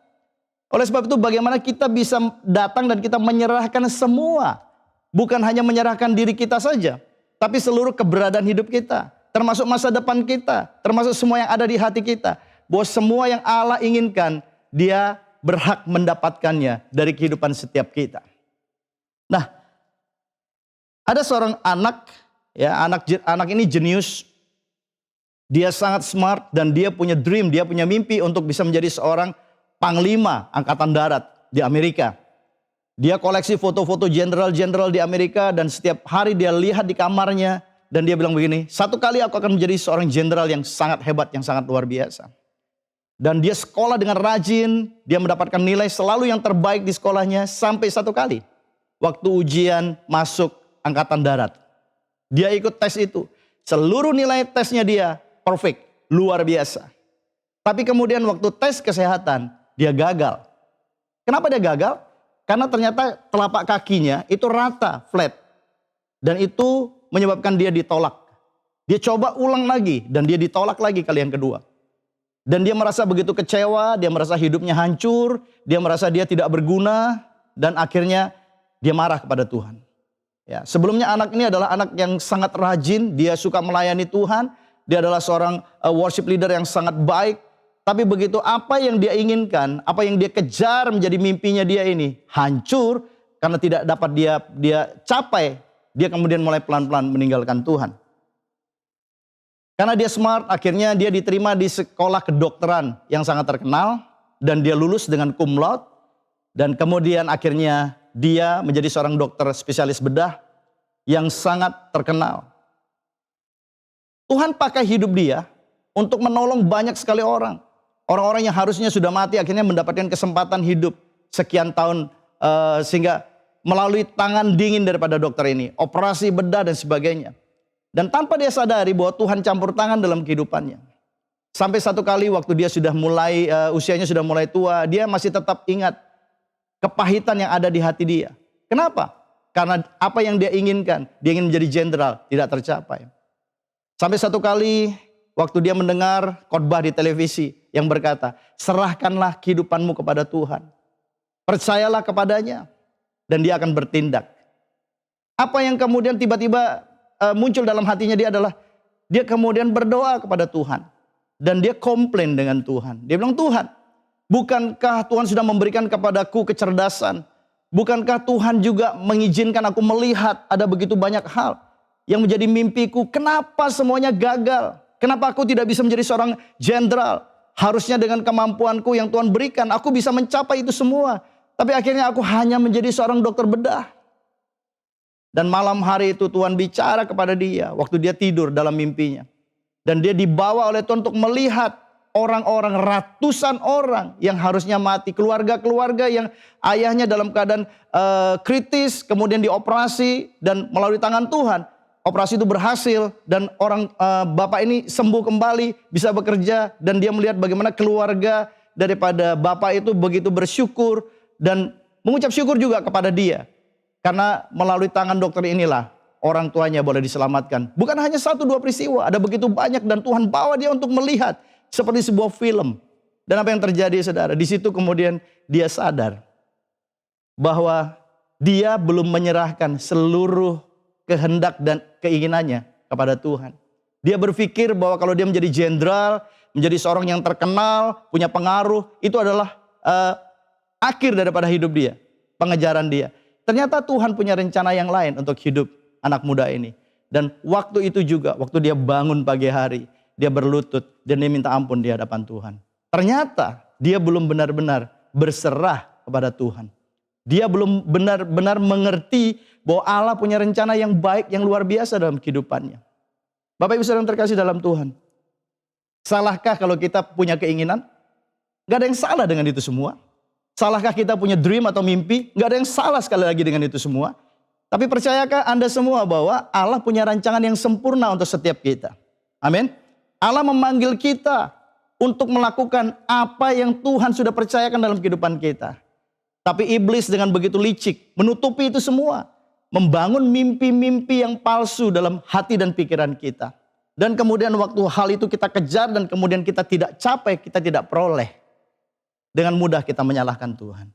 Oleh sebab itu bagaimana kita bisa datang dan kita menyerahkan semua. Bukan hanya menyerahkan diri kita saja, tapi seluruh keberadaan hidup kita. Termasuk masa depan kita, termasuk semua yang ada di hati kita. Bahwa semua yang Allah inginkan, dia berhak mendapatkannya dari kehidupan setiap kita. Nah, ada seorang anak, ya, anak ini jenius. Dia sangat smart dan dia punya dream, dia punya mimpi untuk bisa menjadi seorang panglima angkatan darat di Amerika. Dia koleksi foto-foto jenderal-jenderal di Amerika dan setiap hari dia lihat di kamarnya dan dia bilang begini, satu kali aku akan menjadi seorang jenderal yang sangat hebat, yang sangat luar biasa. Dan dia sekolah dengan rajin, dia mendapatkan nilai selalu yang terbaik di sekolahnya sampai satu kali. Waktu ujian masuk angkatan darat. Dia ikut tes itu. Seluruh nilai tesnya dia perfect, luar biasa. Tapi kemudian waktu tes kesehatan, dia gagal. Kenapa dia gagal? Karena ternyata telapak kakinya itu rata, flat. Dan itu menyebabkan dia ditolak. Dia coba ulang lagi dan dia ditolak lagi kali yang kedua. Dan dia merasa begitu kecewa, dia merasa hidupnya hancur, dia merasa dia tidak berguna, dan akhirnya dia marah kepada Tuhan. Ya, sebelumnya anak ini adalah anak yang sangat rajin, dia suka melayani Tuhan, dia adalah seorang worship leader yang sangat baik. Tapi begitu apa yang dia inginkan, apa yang dia kejar menjadi mimpinya dia ini hancur karena tidak dapat dia capai, dia kemudian mulai pelan-pelan meninggalkan Tuhan. Karena dia smart, akhirnya dia diterima di sekolah kedokteran yang sangat terkenal dan dia lulus dengan cum laude, dan kemudian akhirnya dia menjadi seorang dokter spesialis bedah yang sangat terkenal. Tuhan pakai hidup dia untuk menolong banyak sekali orang. Orang-orang yang harusnya sudah mati akhirnya mendapatkan kesempatan hidup sekian tahun sehingga melalui tangan dingin daripada dokter ini, operasi bedah dan sebagainya. Dan tanpa dia sadari bahwa Tuhan campur tangan dalam kehidupannya. Sampai satu kali waktu dia sudah mulai, usianya sudah mulai tua, dia masih tetap ingat kepahitan yang ada di hati dia. Kenapa? Karena apa yang dia inginkan, dia ingin menjadi jenderal, tidak tercapai. Sampai satu kali waktu dia mendengar khotbah di televisi yang berkata, serahkanlah kehidupanmu kepada Tuhan. Percayalah kepadanya dan dia akan bertindak. Apa yang kemudian tiba-tiba muncul dalam hatinya dia adalah, dia kemudian berdoa kepada Tuhan. Dan dia komplain dengan Tuhan. Dia bilang, Tuhan, bukankah Tuhan sudah memberikan kepadaku kecerdasan? Bukankah Tuhan juga mengizinkan aku melihat ada begitu banyak hal yang menjadi mimpiku? Kenapa semuanya gagal? Kenapa aku tidak bisa menjadi seorang jenderal? Harusnya dengan kemampuanku yang Tuhan berikan, aku bisa mencapai itu semua. Tapi akhirnya aku hanya menjadi seorang dokter bedah. Dan malam hari itu Tuhan bicara kepada dia waktu dia tidur dalam mimpinya. Dan dia dibawa oleh Tuhan untuk melihat orang-orang, ratusan orang yang harusnya mati. Keluarga-keluarga yang ayahnya dalam keadaan kritis, kemudian dioperasi dan melalui tangan Tuhan. Operasi itu berhasil dan bapak ini sembuh kembali, bisa bekerja. Dan dia melihat bagaimana keluarga daripada bapak itu begitu bersyukur dan mengucap syukur juga kepada dia. Karena melalui tangan dokter inilah orang tuanya boleh diselamatkan. Bukan hanya 1-2 peristiwa, ada begitu banyak dan Tuhan bawa dia untuk melihat seperti sebuah film. Dan apa yang terjadi saudara? Di situ kemudian dia sadar bahwa dia belum menyerahkan seluruh kehendak dan keinginannya kepada Tuhan. Dia berpikir bahwa kalau dia menjadi jenderal, menjadi seorang yang terkenal, punya pengaruh, itu adalah akhir daripada hidup dia, pengejaran dia. Ternyata Tuhan punya rencana yang lain untuk hidup anak muda ini. Dan waktu itu juga, waktu dia bangun pagi hari, dia berlutut dan dia minta ampun di hadapan Tuhan. Ternyata dia belum benar-benar berserah kepada Tuhan. Dia belum benar-benar mengerti bahwa Allah punya rencana yang baik, yang luar biasa dalam kehidupannya. Bapak Ibu Saudara yang terkasih dalam Tuhan. Salahkah kalau kita punya keinginan? Gak ada yang salah dengan itu semua. Salahkah kita punya dream atau mimpi? Gak ada yang salah sekali lagi dengan itu semua. Tapi percayakah Anda semua bahwa Allah punya rancangan yang sempurna untuk setiap kita? Amin. Allah memanggil kita untuk melakukan apa yang Tuhan sudah percayakan dalam kehidupan kita. Tapi iblis dengan begitu licik menutupi itu semua. Membangun mimpi-mimpi yang palsu dalam hati dan pikiran kita. Dan kemudian waktu hal itu kita kejar dan kemudian kita tidak capai, kita tidak peroleh. Dengan mudah kita menyalahkan Tuhan.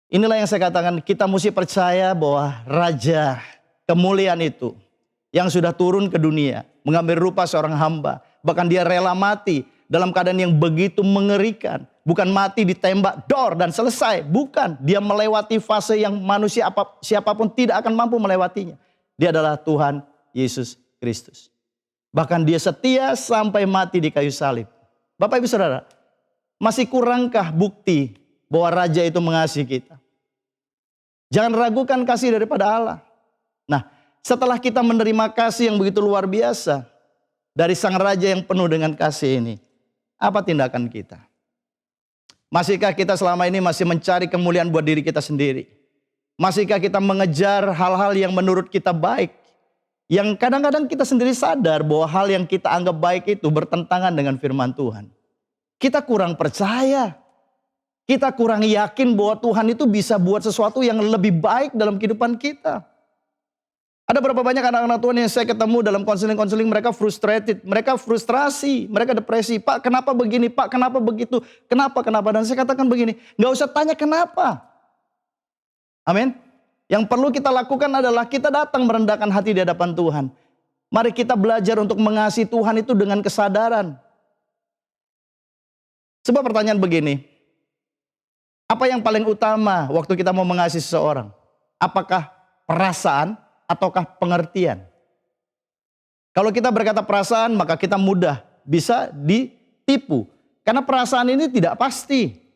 Inilah yang saya katakan, kita mesti percaya bahwa Raja kemuliaan itu yang sudah turun ke dunia, mengambil rupa seorang hamba, bahkan dia rela mati dalam keadaan yang begitu mengerikan. Bukan mati ditembak dor dan selesai, bukan. Dia melewati fase yang manusia siapapun tidak akan mampu melewatinya. Dia adalah Tuhan Yesus Kristus. Bahkan dia setia sampai mati di kayu salib. Bapak Ibu Saudara, masih kurangkah bukti bahwa Raja itu mengasihi kita? Jangan ragukan kasih daripada Allah. Nah, setelah kita menerima kasih yang begitu luar biasa dari Sang Raja yang penuh dengan kasih ini, apa tindakan kita? Masihkah kita selama ini masih mencari kemuliaan buat diri kita sendiri? Masihkah kita mengejar hal-hal yang menurut kita baik? Yang kadang-kadang kita sendiri sadar bahwa hal yang kita anggap baik itu bertentangan dengan firman Tuhan. Kita kurang percaya. Kita kurang yakin bahwa Tuhan itu bisa buat sesuatu yang lebih baik dalam kehidupan kita. Ada berapa banyak anak-anak Tuhan yang saya ketemu dalam konseling-konseling, mereka frustrated, mereka frustrasi, mereka depresi. Pak, kenapa begini? Pak, kenapa begitu? Kenapa? Dan saya katakan begini, gak usah tanya kenapa. Amin. Yang perlu kita lakukan adalah kita datang merendahkan hati di hadapan Tuhan. Mari kita belajar untuk mengasihi Tuhan itu dengan kesadaran. Sebuah pertanyaan begini, apa yang paling utama waktu kita mau mengasihi seseorang? Apakah perasaan ataukah pengertian? Kalau kita berkata perasaan, maka kita mudah bisa ditipu. Karena perasaan ini tidak pasti.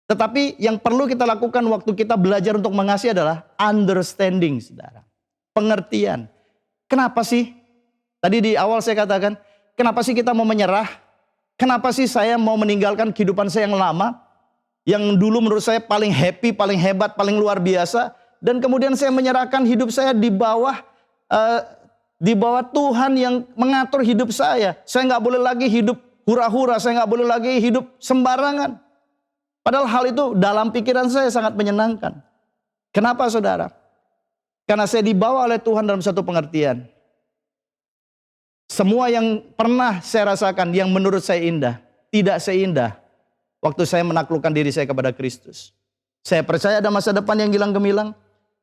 Tetapi yang perlu kita lakukan waktu kita belajar untuk mengasihi adalah understanding, saudara. Pengertian. Kenapa sih? Tadi di awal saya katakan, kenapa sih kita mau menyerah? Kenapa sih saya mau meninggalkan kehidupan saya yang lama? Yang dulu menurut saya paling happy, paling hebat, paling luar biasa. Dan kemudian saya menyerahkan hidup saya di bawah Tuhan yang mengatur hidup saya. Saya nggak boleh lagi hidup hura-hura, saya nggak boleh lagi hidup sembarangan. Padahal hal itu dalam pikiran saya sangat menyenangkan. Kenapa saudara? Karena saya dibawa oleh Tuhan dalam satu pengertian. Semua yang pernah saya rasakan yang menurut saya indah, tidak seindah waktu saya menaklukkan diri saya kepada Kristus. Saya percaya ada masa depan yang gilang gemilang.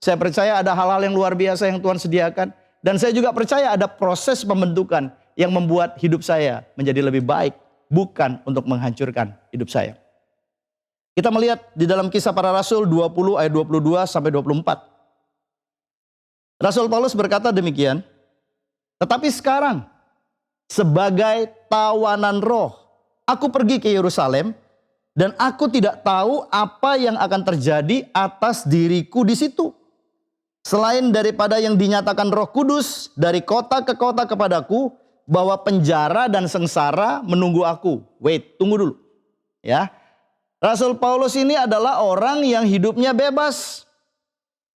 Saya percaya ada hal-hal yang luar biasa yang Tuhan sediakan. Dan saya juga percaya ada proses pembentukan yang membuat hidup saya menjadi lebih baik. Bukan untuk menghancurkan hidup saya. Kita melihat di dalam Kisah Para Rasul 20 ayat 22 sampai 24. Rasul Paulus berkata demikian. Tetapi sekarang sebagai tawanan roh, aku pergi ke Yerusalem Dan aku tidak tahu apa yang akan terjadi atas diriku di situ. Selain daripada yang dinyatakan Roh Kudus dari kota ke kota kepadaku, bahwa penjara dan sengsara menunggu aku. Wait, tunggu dulu. Ya. Rasul Paulus ini adalah orang yang hidupnya bebas.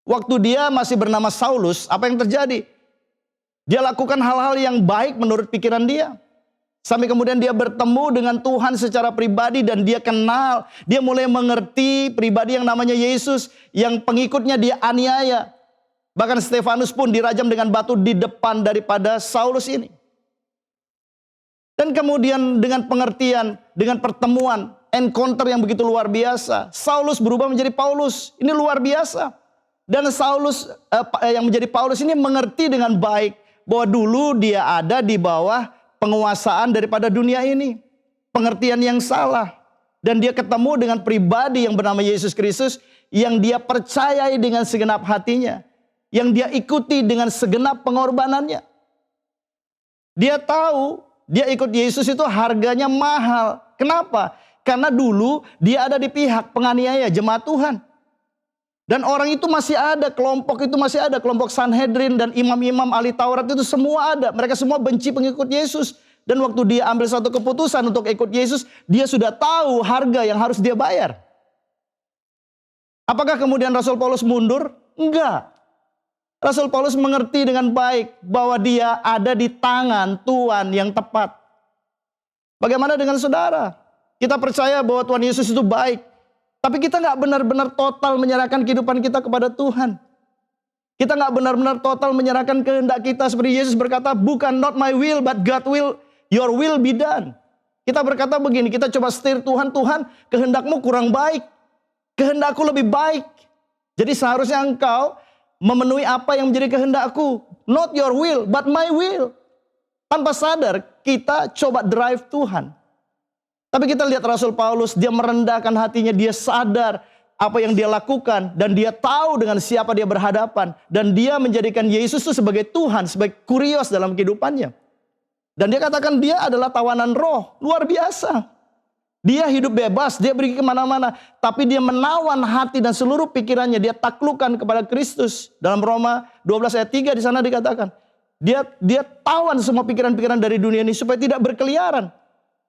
Waktu dia masih bernama Saulus, apa yang terjadi? Dia lakukan hal-hal yang baik menurut pikiran dia. Sampai kemudian dia bertemu dengan Tuhan secara pribadi dan dia kenal. Dia mulai mengerti pribadi yang namanya Yesus, yang pengikutnya dia aniaya. Bahkan Stefanus pun dirajam dengan batu di depan daripada Saulus ini. Dan kemudian dengan pengertian, dengan pertemuan, encounter yang begitu luar biasa, Saulus berubah menjadi Paulus. Ini luar biasa. Dan Saulus yang menjadi Paulus ini mengerti dengan baik bahwa dulu dia ada di bawah penguasaan daripada dunia ini. Pengertian yang salah. Dan dia ketemu dengan pribadi yang bernama Yesus Kristus yang dia percayai dengan segenap hatinya. Yang dia ikuti dengan segenap pengorbanannya. Dia tahu dia ikut Yesus itu harganya mahal. Kenapa? Karena dulu dia ada di pihak penganiaya jemaat Tuhan. Dan orang itu masih ada, kelompok itu masih ada. Kelompok Sanhedrin dan imam-imam ahli Taurat itu semua ada. Mereka semua benci pengikut Yesus. Dan waktu dia ambil satu keputusan untuk ikut Yesus, dia sudah tahu harga yang harus dia bayar. Apakah kemudian Rasul Paulus mundur? Enggak. Rasul Paulus mengerti dengan baik bahwa dia ada di tangan Tuhan yang tepat. Bagaimana dengan saudara? Kita percaya bahwa Tuhan Yesus itu baik. Tapi kita nggak benar-benar total menyerahkan kehidupan kita kepada Tuhan. Kita nggak benar-benar total menyerahkan kehendak kita seperti Yesus berkata, bukan not my will but God will, your will be done. Kita berkata begini, kita coba setir Tuhan, Tuhan kehendakmu kurang baik. Kehendakku lebih baik. Jadi seharusnya engkau memenuhi apa yang menjadi kehendakku. Not your will, but my will. Tanpa sadar, kita coba drive Tuhan. Tapi kita lihat Rasul Paulus, dia merendahkan hatinya, dia sadar apa yang dia lakukan. Dan dia tahu dengan siapa dia berhadapan. Dan dia menjadikan Yesus itu sebagai Tuhan, sebagai kurios dalam kehidupannya. Dan dia katakan dia adalah tawanan roh, luar biasa. Dia hidup bebas, dia pergi kemana-mana. Tapi dia menawan hati dan seluruh pikirannya. Dia taklukkan kepada Kristus. Dalam Roma 12 ayat 3 di sana dikatakan. Dia tawan semua pikiran-pikiran dari dunia ini supaya tidak berkeliaran.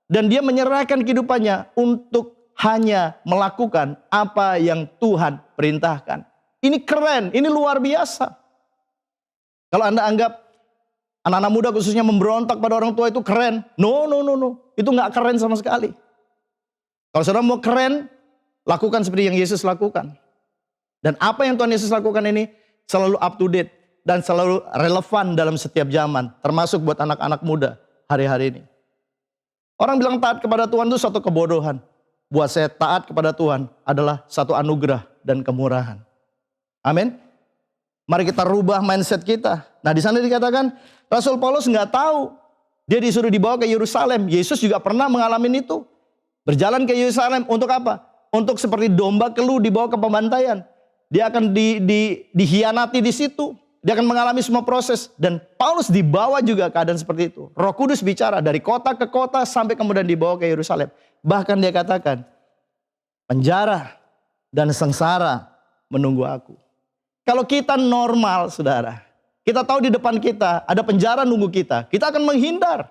Dan dia menyerahkan kehidupannya untuk hanya melakukan apa yang Tuhan perintahkan. Ini keren, ini luar biasa. Kalau Anda anggap anak-anak muda khususnya memberontak pada orang tua itu keren. No. Itu nggak keren sama sekali. Kalau saudara mau keren, lakukan seperti yang Yesus lakukan. Dan apa yang Tuhan Yesus lakukan ini selalu up to date. Dan selalu relevan dalam setiap zaman. Termasuk buat anak-anak muda hari-hari ini. Orang bilang taat kepada Tuhan itu suatu kebodohan. Buat saya taat kepada Tuhan adalah satu anugerah dan kemurahan. Amin. Mari kita rubah mindset kita. Nah di sana dikatakan Rasul Paulus nggak tahu. Dia disuruh dibawa ke Yerusalem. Yesus juga pernah mengalami itu. Berjalan ke Yerusalem untuk apa? Untuk seperti domba keluh dibawa ke pembantaian. Dia akan dihianati di situ. Dia akan mengalami semua proses. Dan Paulus dibawa juga keadaan seperti itu. Roh Kudus bicara dari kota ke kota sampai kemudian dibawa ke Yerusalem. Bahkan dia katakan, penjara dan sengsara menunggu aku. Kalau kita normal saudara, kita tahu di depan kita ada penjara nunggu kita akan menghindar.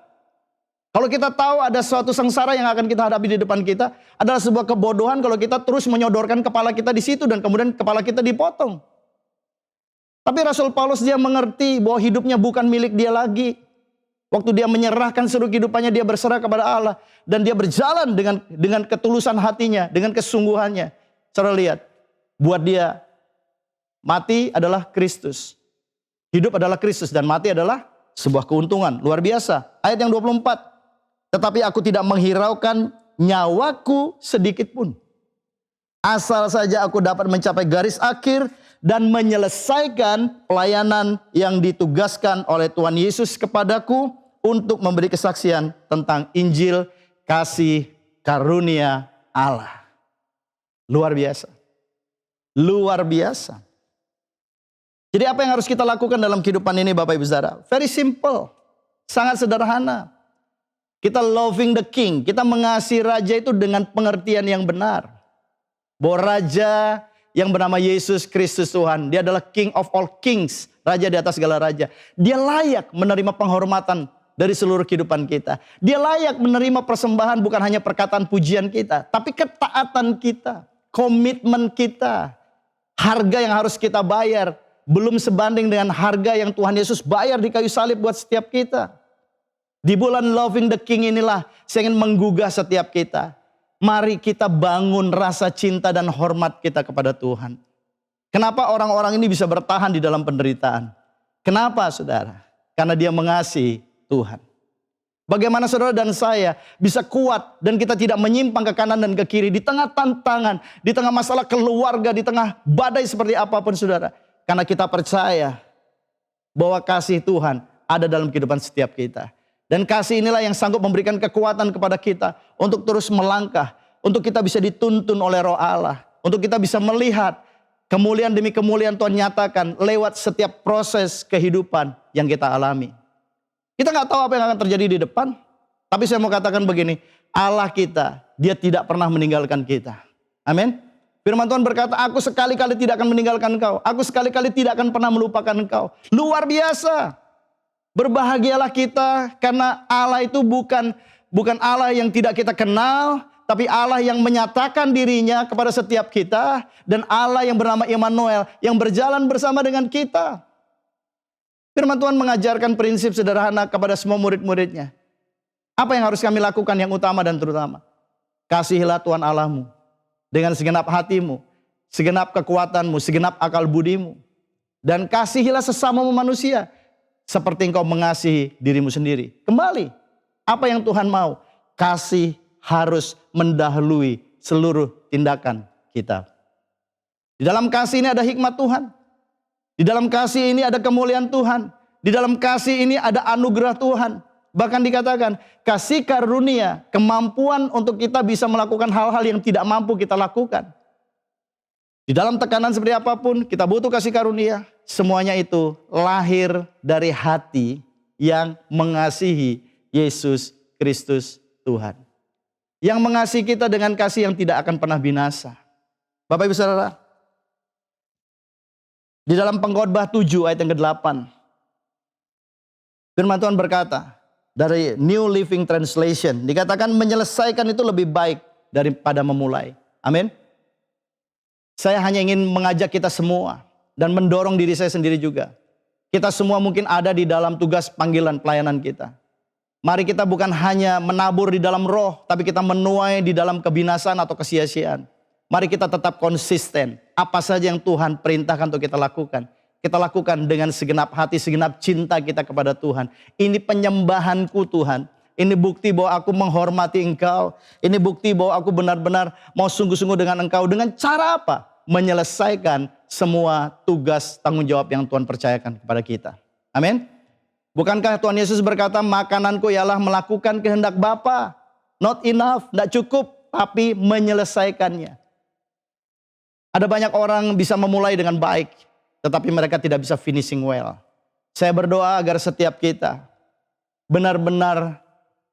Kalau kita tahu ada suatu sengsara yang akan kita hadapi di depan kita, adalah sebuah kebodohan kalau kita terus menyodorkan kepala kita di situ dan kemudian kepala kita dipotong. Tapi Rasul Paulus dia mengerti bahwa hidupnya bukan milik dia lagi. Waktu dia menyerahkan seluruh kehidupannya, dia berserah kepada Allah. Dan dia berjalan dengan ketulusan hatinya, dengan kesungguhannya. Saudara lihat, buat dia mati adalah Kristus. Hidup adalah Kristus dan mati adalah sebuah keuntungan. Luar biasa. Ayat yang 24. Tetapi aku tidak menghiraukan nyawaku sedikit pun. Asal saja aku dapat mencapai garis akhir dan menyelesaikan pelayanan yang ditugaskan oleh Tuhan Yesus kepadaku untuk memberi kesaksian tentang Injil kasih karunia Allah. Luar biasa. Luar biasa. Jadi apa yang harus kita lakukan dalam kehidupan ini Bapak Ibu Saudara? Very simple. Sangat sederhana. Kita loving the king. Kita mengasihi raja itu dengan pengertian yang benar. Bahwa raja yang bernama Yesus Kristus Tuhan, dia adalah King of all kings. Raja di atas segala raja. Dia layak menerima penghormatan dari seluruh kehidupan kita. Dia layak menerima persembahan, bukan hanya perkataan pujian kita, tapi ketaatan kita, komitmen kita. Harga yang harus kita bayar belum sebanding dengan harga yang Tuhan Yesus bayar di kayu salib buat setiap kita. Di bulan Loving the King inilah saya ingin menggugah setiap kita. Mari kita bangun rasa cinta dan hormat kita kepada Tuhan. Kenapa orang-orang ini bisa bertahan di dalam penderitaan? Kenapa, saudara? Karena dia mengasihi Tuhan. Bagaimana saudara dan saya bisa kuat dan kita tidak menyimpang ke kanan dan ke kiri di tengah tantangan, di tengah masalah keluarga, di tengah badai seperti apapun, saudara. Karena kita percaya bahwa kasih Tuhan ada dalam kehidupan setiap kita. Dan kasih inilah yang sanggup memberikan kekuatan kepada kita untuk terus melangkah, untuk kita bisa dituntun oleh Roh Allah, untuk kita bisa melihat kemuliaan demi kemuliaan Tuhan nyatakan lewat setiap proses kehidupan yang kita alami. Kita nggak tahu apa yang akan terjadi di depan, tapi saya mau katakan begini, Allah kita, dia tidak pernah meninggalkan kita. Amin. Firman Tuhan berkata, aku sekali-kali tidak akan meninggalkan engkau, aku sekali-kali tidak akan pernah melupakan engkau. Luar biasa. Berbahagialah kita karena Allah itu bukan Allah yang tidak kita kenal, tapi Allah yang menyatakan dirinya kepada setiap kita, dan Allah yang bernama Immanuel yang berjalan bersama dengan kita. Firman Tuhan mengajarkan prinsip sederhana kepada semua murid-muridnya. Apa yang harus kami lakukan yang utama dan terutama? Kasihilah Tuhan Allahmu dengan segenap hatimu, segenap kekuatanmu, segenap akal budimu, dan kasihilah sesamamu manusia seperti engkau mengasihi dirimu sendiri. Kembali, apa yang Tuhan mau? Kasih harus mendahului seluruh tindakan kita. Di dalam kasih ini ada hikmat Tuhan. Di dalam kasih ini ada kemuliaan Tuhan. Di dalam kasih ini ada anugerah Tuhan. Bahkan dikatakan, kasih karunia, kemampuan untuk kita bisa melakukan hal-hal yang tidak mampu kita lakukan. Di dalam tekanan seperti apapun, kita butuh kasih karunia. Semuanya itu lahir dari hati yang mengasihi Yesus Kristus Tuhan. Yang mengasihi kita dengan kasih yang tidak akan pernah binasa. Bapak Ibu Saudara, di dalam Pengkhotbah 7 ayat yang ke-8, firman Tuhan berkata, dari New Living Translation, dikatakan menyelesaikan itu lebih baik daripada memulai. Amin. Saya hanya ingin mengajak kita semua dan mendorong diri saya sendiri juga. Kita semua mungkin ada di dalam tugas panggilan pelayanan kita. Mari kita bukan hanya menabur di dalam roh, tapi kita menuai di dalam kebinasaan atau kesia-siaan. Mari kita tetap konsisten. Apa saja yang Tuhan perintahkan untuk kita lakukan, kita lakukan dengan segenap hati, segenap cinta kita kepada Tuhan. Ini penyembahanku Tuhan. Ini bukti bahwa aku menghormati Engkau. Ini bukti bahwa aku benar-benar mau sungguh-sungguh dengan Engkau. Dengan cara apa? Menyelesaikan semua tugas tanggung jawab yang Tuhan percayakan kepada kita. Amin. Bukankah Tuhan Yesus berkata, makananku ialah melakukan kehendak Bapa. Not enough, tidak cukup, tapi menyelesaikannya. Ada banyak orang bisa memulai dengan baik, tetapi mereka tidak bisa finishing well. Saya berdoa agar setiap kita benar-benar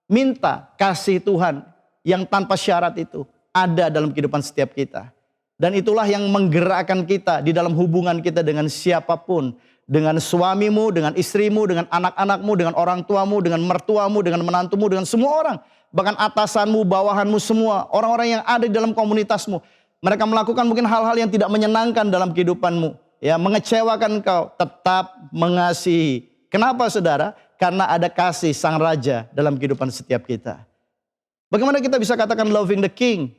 minta kasih Tuhan yang tanpa syarat itu ada dalam kehidupan setiap kita. Dan itulah yang menggerakkan kita di dalam hubungan kita dengan siapapun. Dengan suamimu, dengan istrimu, dengan anak-anakmu, dengan orang tuamu, dengan mertuamu, dengan menantumu, dengan semua orang. Bahkan atasanmu, bawahanmu, semua orang-orang yang ada di dalam komunitasmu. Mereka melakukan mungkin hal-hal yang tidak menyenangkan dalam kehidupanmu. Ya, mengecewakan engkau, tetap mengasihi. Kenapa saudara? Karena ada kasih Sang Raja dalam kehidupan setiap kita. Bagaimana kita bisa katakan loving the King?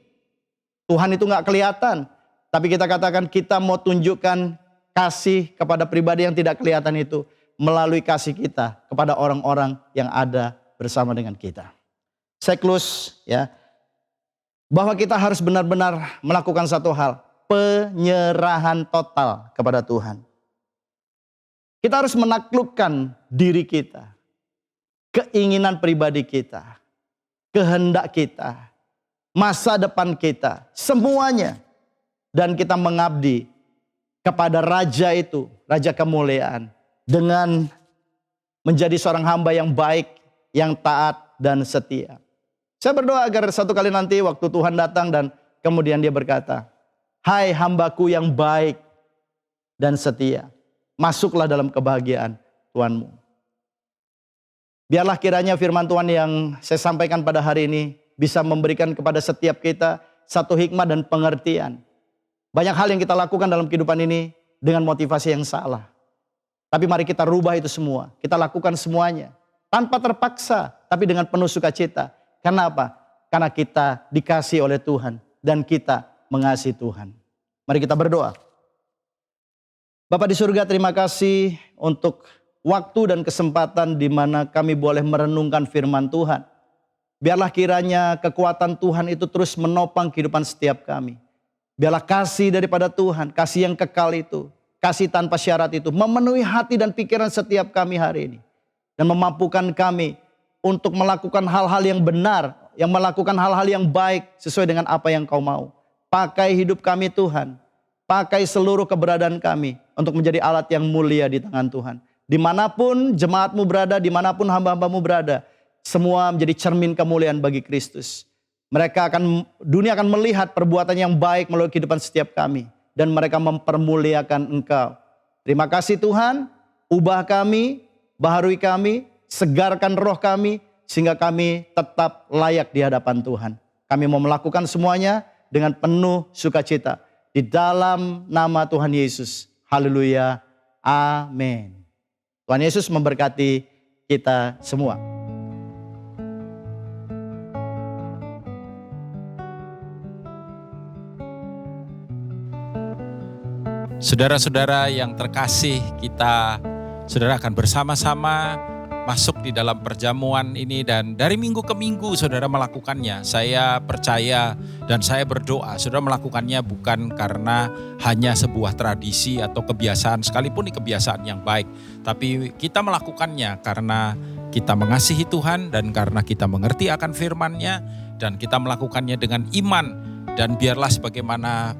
Tuhan itu gak kelihatan. Tapi kita katakan kita mau tunjukkan kasih kepada pribadi yang tidak kelihatan itu melalui kasih kita kepada orang-orang yang ada bersama dengan kita. Saya close ya. Bahwa kita harus benar-benar melakukan satu hal. Penyerahan total kepada Tuhan. Kita harus menaklukkan diri kita. Keinginan pribadi kita. Kehendak kita. Masa depan kita. Semuanya. Dan kita mengabdi kepada Raja itu. Raja kemuliaan. Dengan menjadi seorang hamba yang baik. Yang taat. dan setia. Saya berdoa agar satu kali nanti waktu Tuhan datang dan kemudian dia berkata, hai hambaku yang baik dan setia, masuklah dalam kebahagiaan Tuhanmu. Biarlah kiranya firman Tuhan yang saya sampaikan pada hari ini bisa memberikan kepada setiap kita satu hikmah dan pengertian. Banyak hal yang kita lakukan dalam kehidupan ini dengan motivasi yang salah. Tapi mari kita rubah itu semua. Kita lakukan semuanya tanpa terpaksa, tapi dengan penuh sukacita. Kenapa? Karena kita dikasih oleh Tuhan dan kita mengasihi Tuhan. Mari kita berdoa. Bapa di surga, terima kasih untuk waktu dan kesempatan di mana kami boleh merenungkan firman Tuhan. Biarlah kiranya kekuatan Tuhan itu terus menopang kehidupan setiap kami. Biarlah kasih daripada Tuhan, kasih yang kekal itu, kasih tanpa syarat itu memenuhi hati dan pikiran setiap kami hari ini. Dan memampukan kami untuk melakukan hal-hal yang benar, yang melakukan hal-hal yang baik sesuai dengan apa yang Kau mau. Pakai hidup kami Tuhan, pakai seluruh keberadaan kami untuk menjadi alat yang mulia di tangan Tuhan. Dimanapun jemaat-Mu berada, dimanapun hamba-hamba-Mu berada, semua menjadi cermin kemuliaan bagi Kristus. Dunia akan melihat perbuatan yang baik melalui kehidupan setiap kami. Dan mereka mempermuliakan Engkau. Terima kasih Tuhan, ubah kami, baharui kami, segarkan roh kami, sehingga kami tetap layak di hadapan Tuhan. Kami mau melakukan semuanya dengan penuh sukacita. Di dalam nama Tuhan Yesus. Haleluya. Amin. Tuhan Yesus memberkati kita semua. Saudara-saudara yang terkasih, saudara akan bersama-sama masuk di dalam perjamuan ini, dan dari minggu ke minggu saudara melakukannya. Saya percaya dan saya berdoa saudara melakukannya bukan karena hanya sebuah tradisi atau kebiasaan, sekalipun ini kebiasaan yang baik. Tapi kita melakukannya karena kita mengasihi Tuhan dan karena kita mengerti akan firman-Nya, dan kita melakukannya dengan iman. Dan biarlah sebagaimana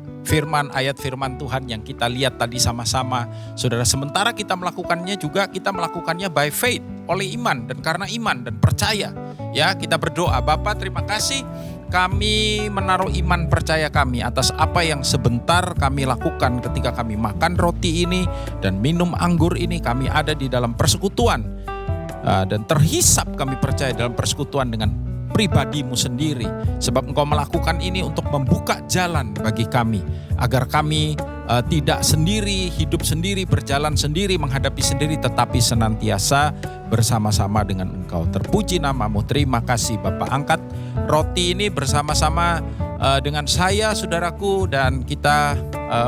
ayat firman Tuhan yang kita lihat tadi sama-sama, saudara, sementara kita melakukannya juga kita melakukannya by faith, oleh iman dan karena iman dan percaya. Ya, kita berdoa, Bapa terima kasih, kami menaruh iman percaya kami atas apa yang sebentar kami lakukan ketika kami makan roti ini dan minum anggur ini. Kami ada di dalam persekutuan dan terhisap, kami percaya dalam persekutuan dengan pribadi-Mu sendiri, sebab Engkau melakukan ini untuk membuka jalan bagi kami, agar kami tidak sendiri, hidup sendiri, berjalan sendiri, menghadapi sendiri, tetapi senantiasa bersama-sama dengan Engkau. Terpuji nama-Mu. Terima kasih Bapa. Angkat roti ini bersama-sama dengan saya, saudaraku, dan kita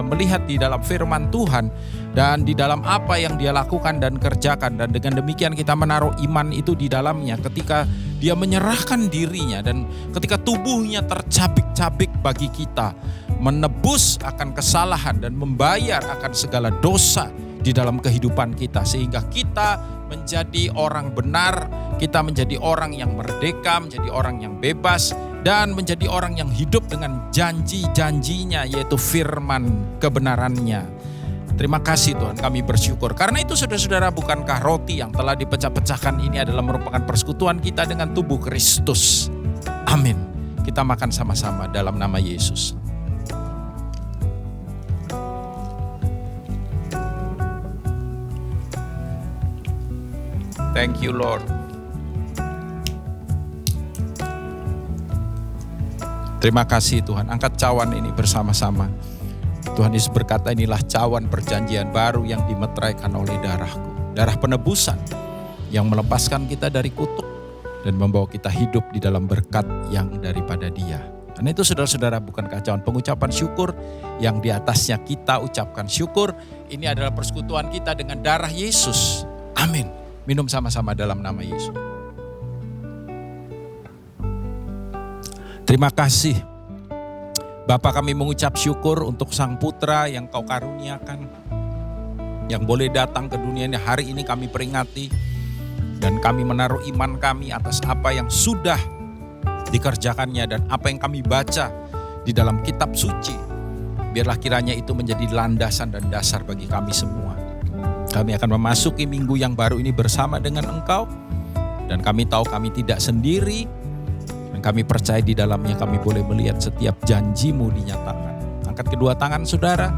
melihat di dalam firman Tuhan dan di dalam apa yang Dia lakukan dan kerjakan, dan dengan demikian kita menaruh iman itu di dalamnya ketika Dia menyerahkan dirinya dan ketika tubuhnya tercabik-cabik bagi kita, menebus akan kesalahan dan membayar akan segala dosa di dalam kehidupan kita, sehingga kita menjadi orang benar, kita menjadi orang yang merdeka, menjadi orang yang bebas, dan menjadi orang yang hidup dengan janji-janjinya, yaitu firman kebenarannya. Terima kasih Tuhan, kami bersyukur. Karena itu saudara-saudara, bukankah roti yang telah dipecah-pecahkan ini adalah merupakan persekutuan kita dengan tubuh Kristus. Amin. Kita makan sama-sama dalam nama Yesus. Thank you Lord. Terima kasih Tuhan. Angkat cawan ini bersama-sama. Tuhan Yesus berkata, inilah cawan perjanjian baru yang dimeteraikan oleh darahku. Darah penebusan yang melepaskan kita dari kutuk dan membawa kita hidup di dalam berkat yang daripada Dia. Karena itu saudara-saudara, bukankah cawan pengucapan syukur yang di atasnya kita ucapkan syukur. Ini adalah persekutuan kita dengan darah Yesus. Amin. Minum sama-sama dalam nama Yesus. Terima kasih Bapa, kami mengucap syukur untuk Sang Putra yang Kau karuniakan, yang boleh datang ke dunia ini. Hari ini kami peringati dan kami menaruh iman kami atas apa yang sudah dikerjakannya dan apa yang kami baca di dalam kitab suci. Biarlah kiranya itu menjadi landasan dan dasar bagi kami semua. Kami akan memasuki minggu yang baru ini bersama dengan Engkau. Dan kami tahu kami tidak sendiri, dan kami percaya di dalamnya kami boleh melihat setiap janji-Mu dinyatakan. Angkat kedua tangan saudara,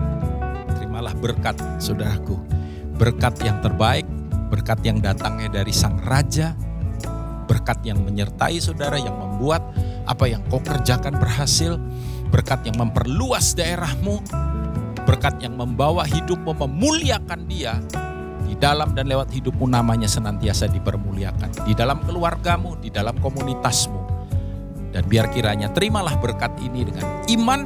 terimalah berkat saudaraku. Berkat yang terbaik, berkat yang datangnya dari Sang Raja, berkat yang menyertai saudara, yang membuat apa yang kau kerjakan berhasil, berkat yang memperluas daerahmu, berkat yang membawa hidupmu memuliakan Dia. Di dalam dan lewat hidupmu namanya senantiasa dipermuliakan. Di dalam keluargamu, di dalam komunitasmu. Dan biar kiranya terimalah berkat ini dengan iman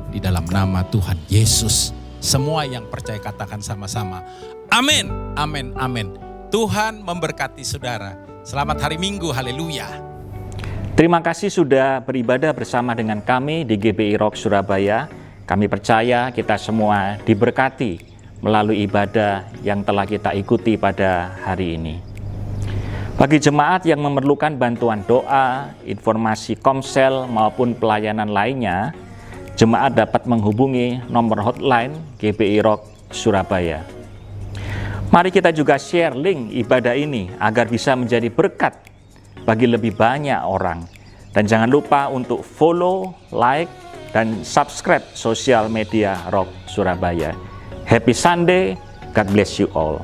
di dalam nama Tuhan Yesus. Semua yang percaya katakan sama-sama. Amin, amin, amin. Tuhan memberkati saudara. Selamat hari Minggu, haleluya. Terima kasih sudah beribadah bersama dengan kami di GBI Rock Surabaya. Kami percaya kita semua diberkati melalui ibadah yang telah kita ikuti pada hari ini. Bagi jemaat yang memerlukan bantuan doa, informasi komsel maupun pelayanan lainnya, jemaat dapat menghubungi nomor hotline GBI Rock Surabaya. Mari kita juga share link ibadah ini agar bisa menjadi berkat bagi lebih banyak orang. Dan jangan lupa untuk follow, like, dan subscribe sosial media Rock Surabaya. Happy Sunday, God bless you all.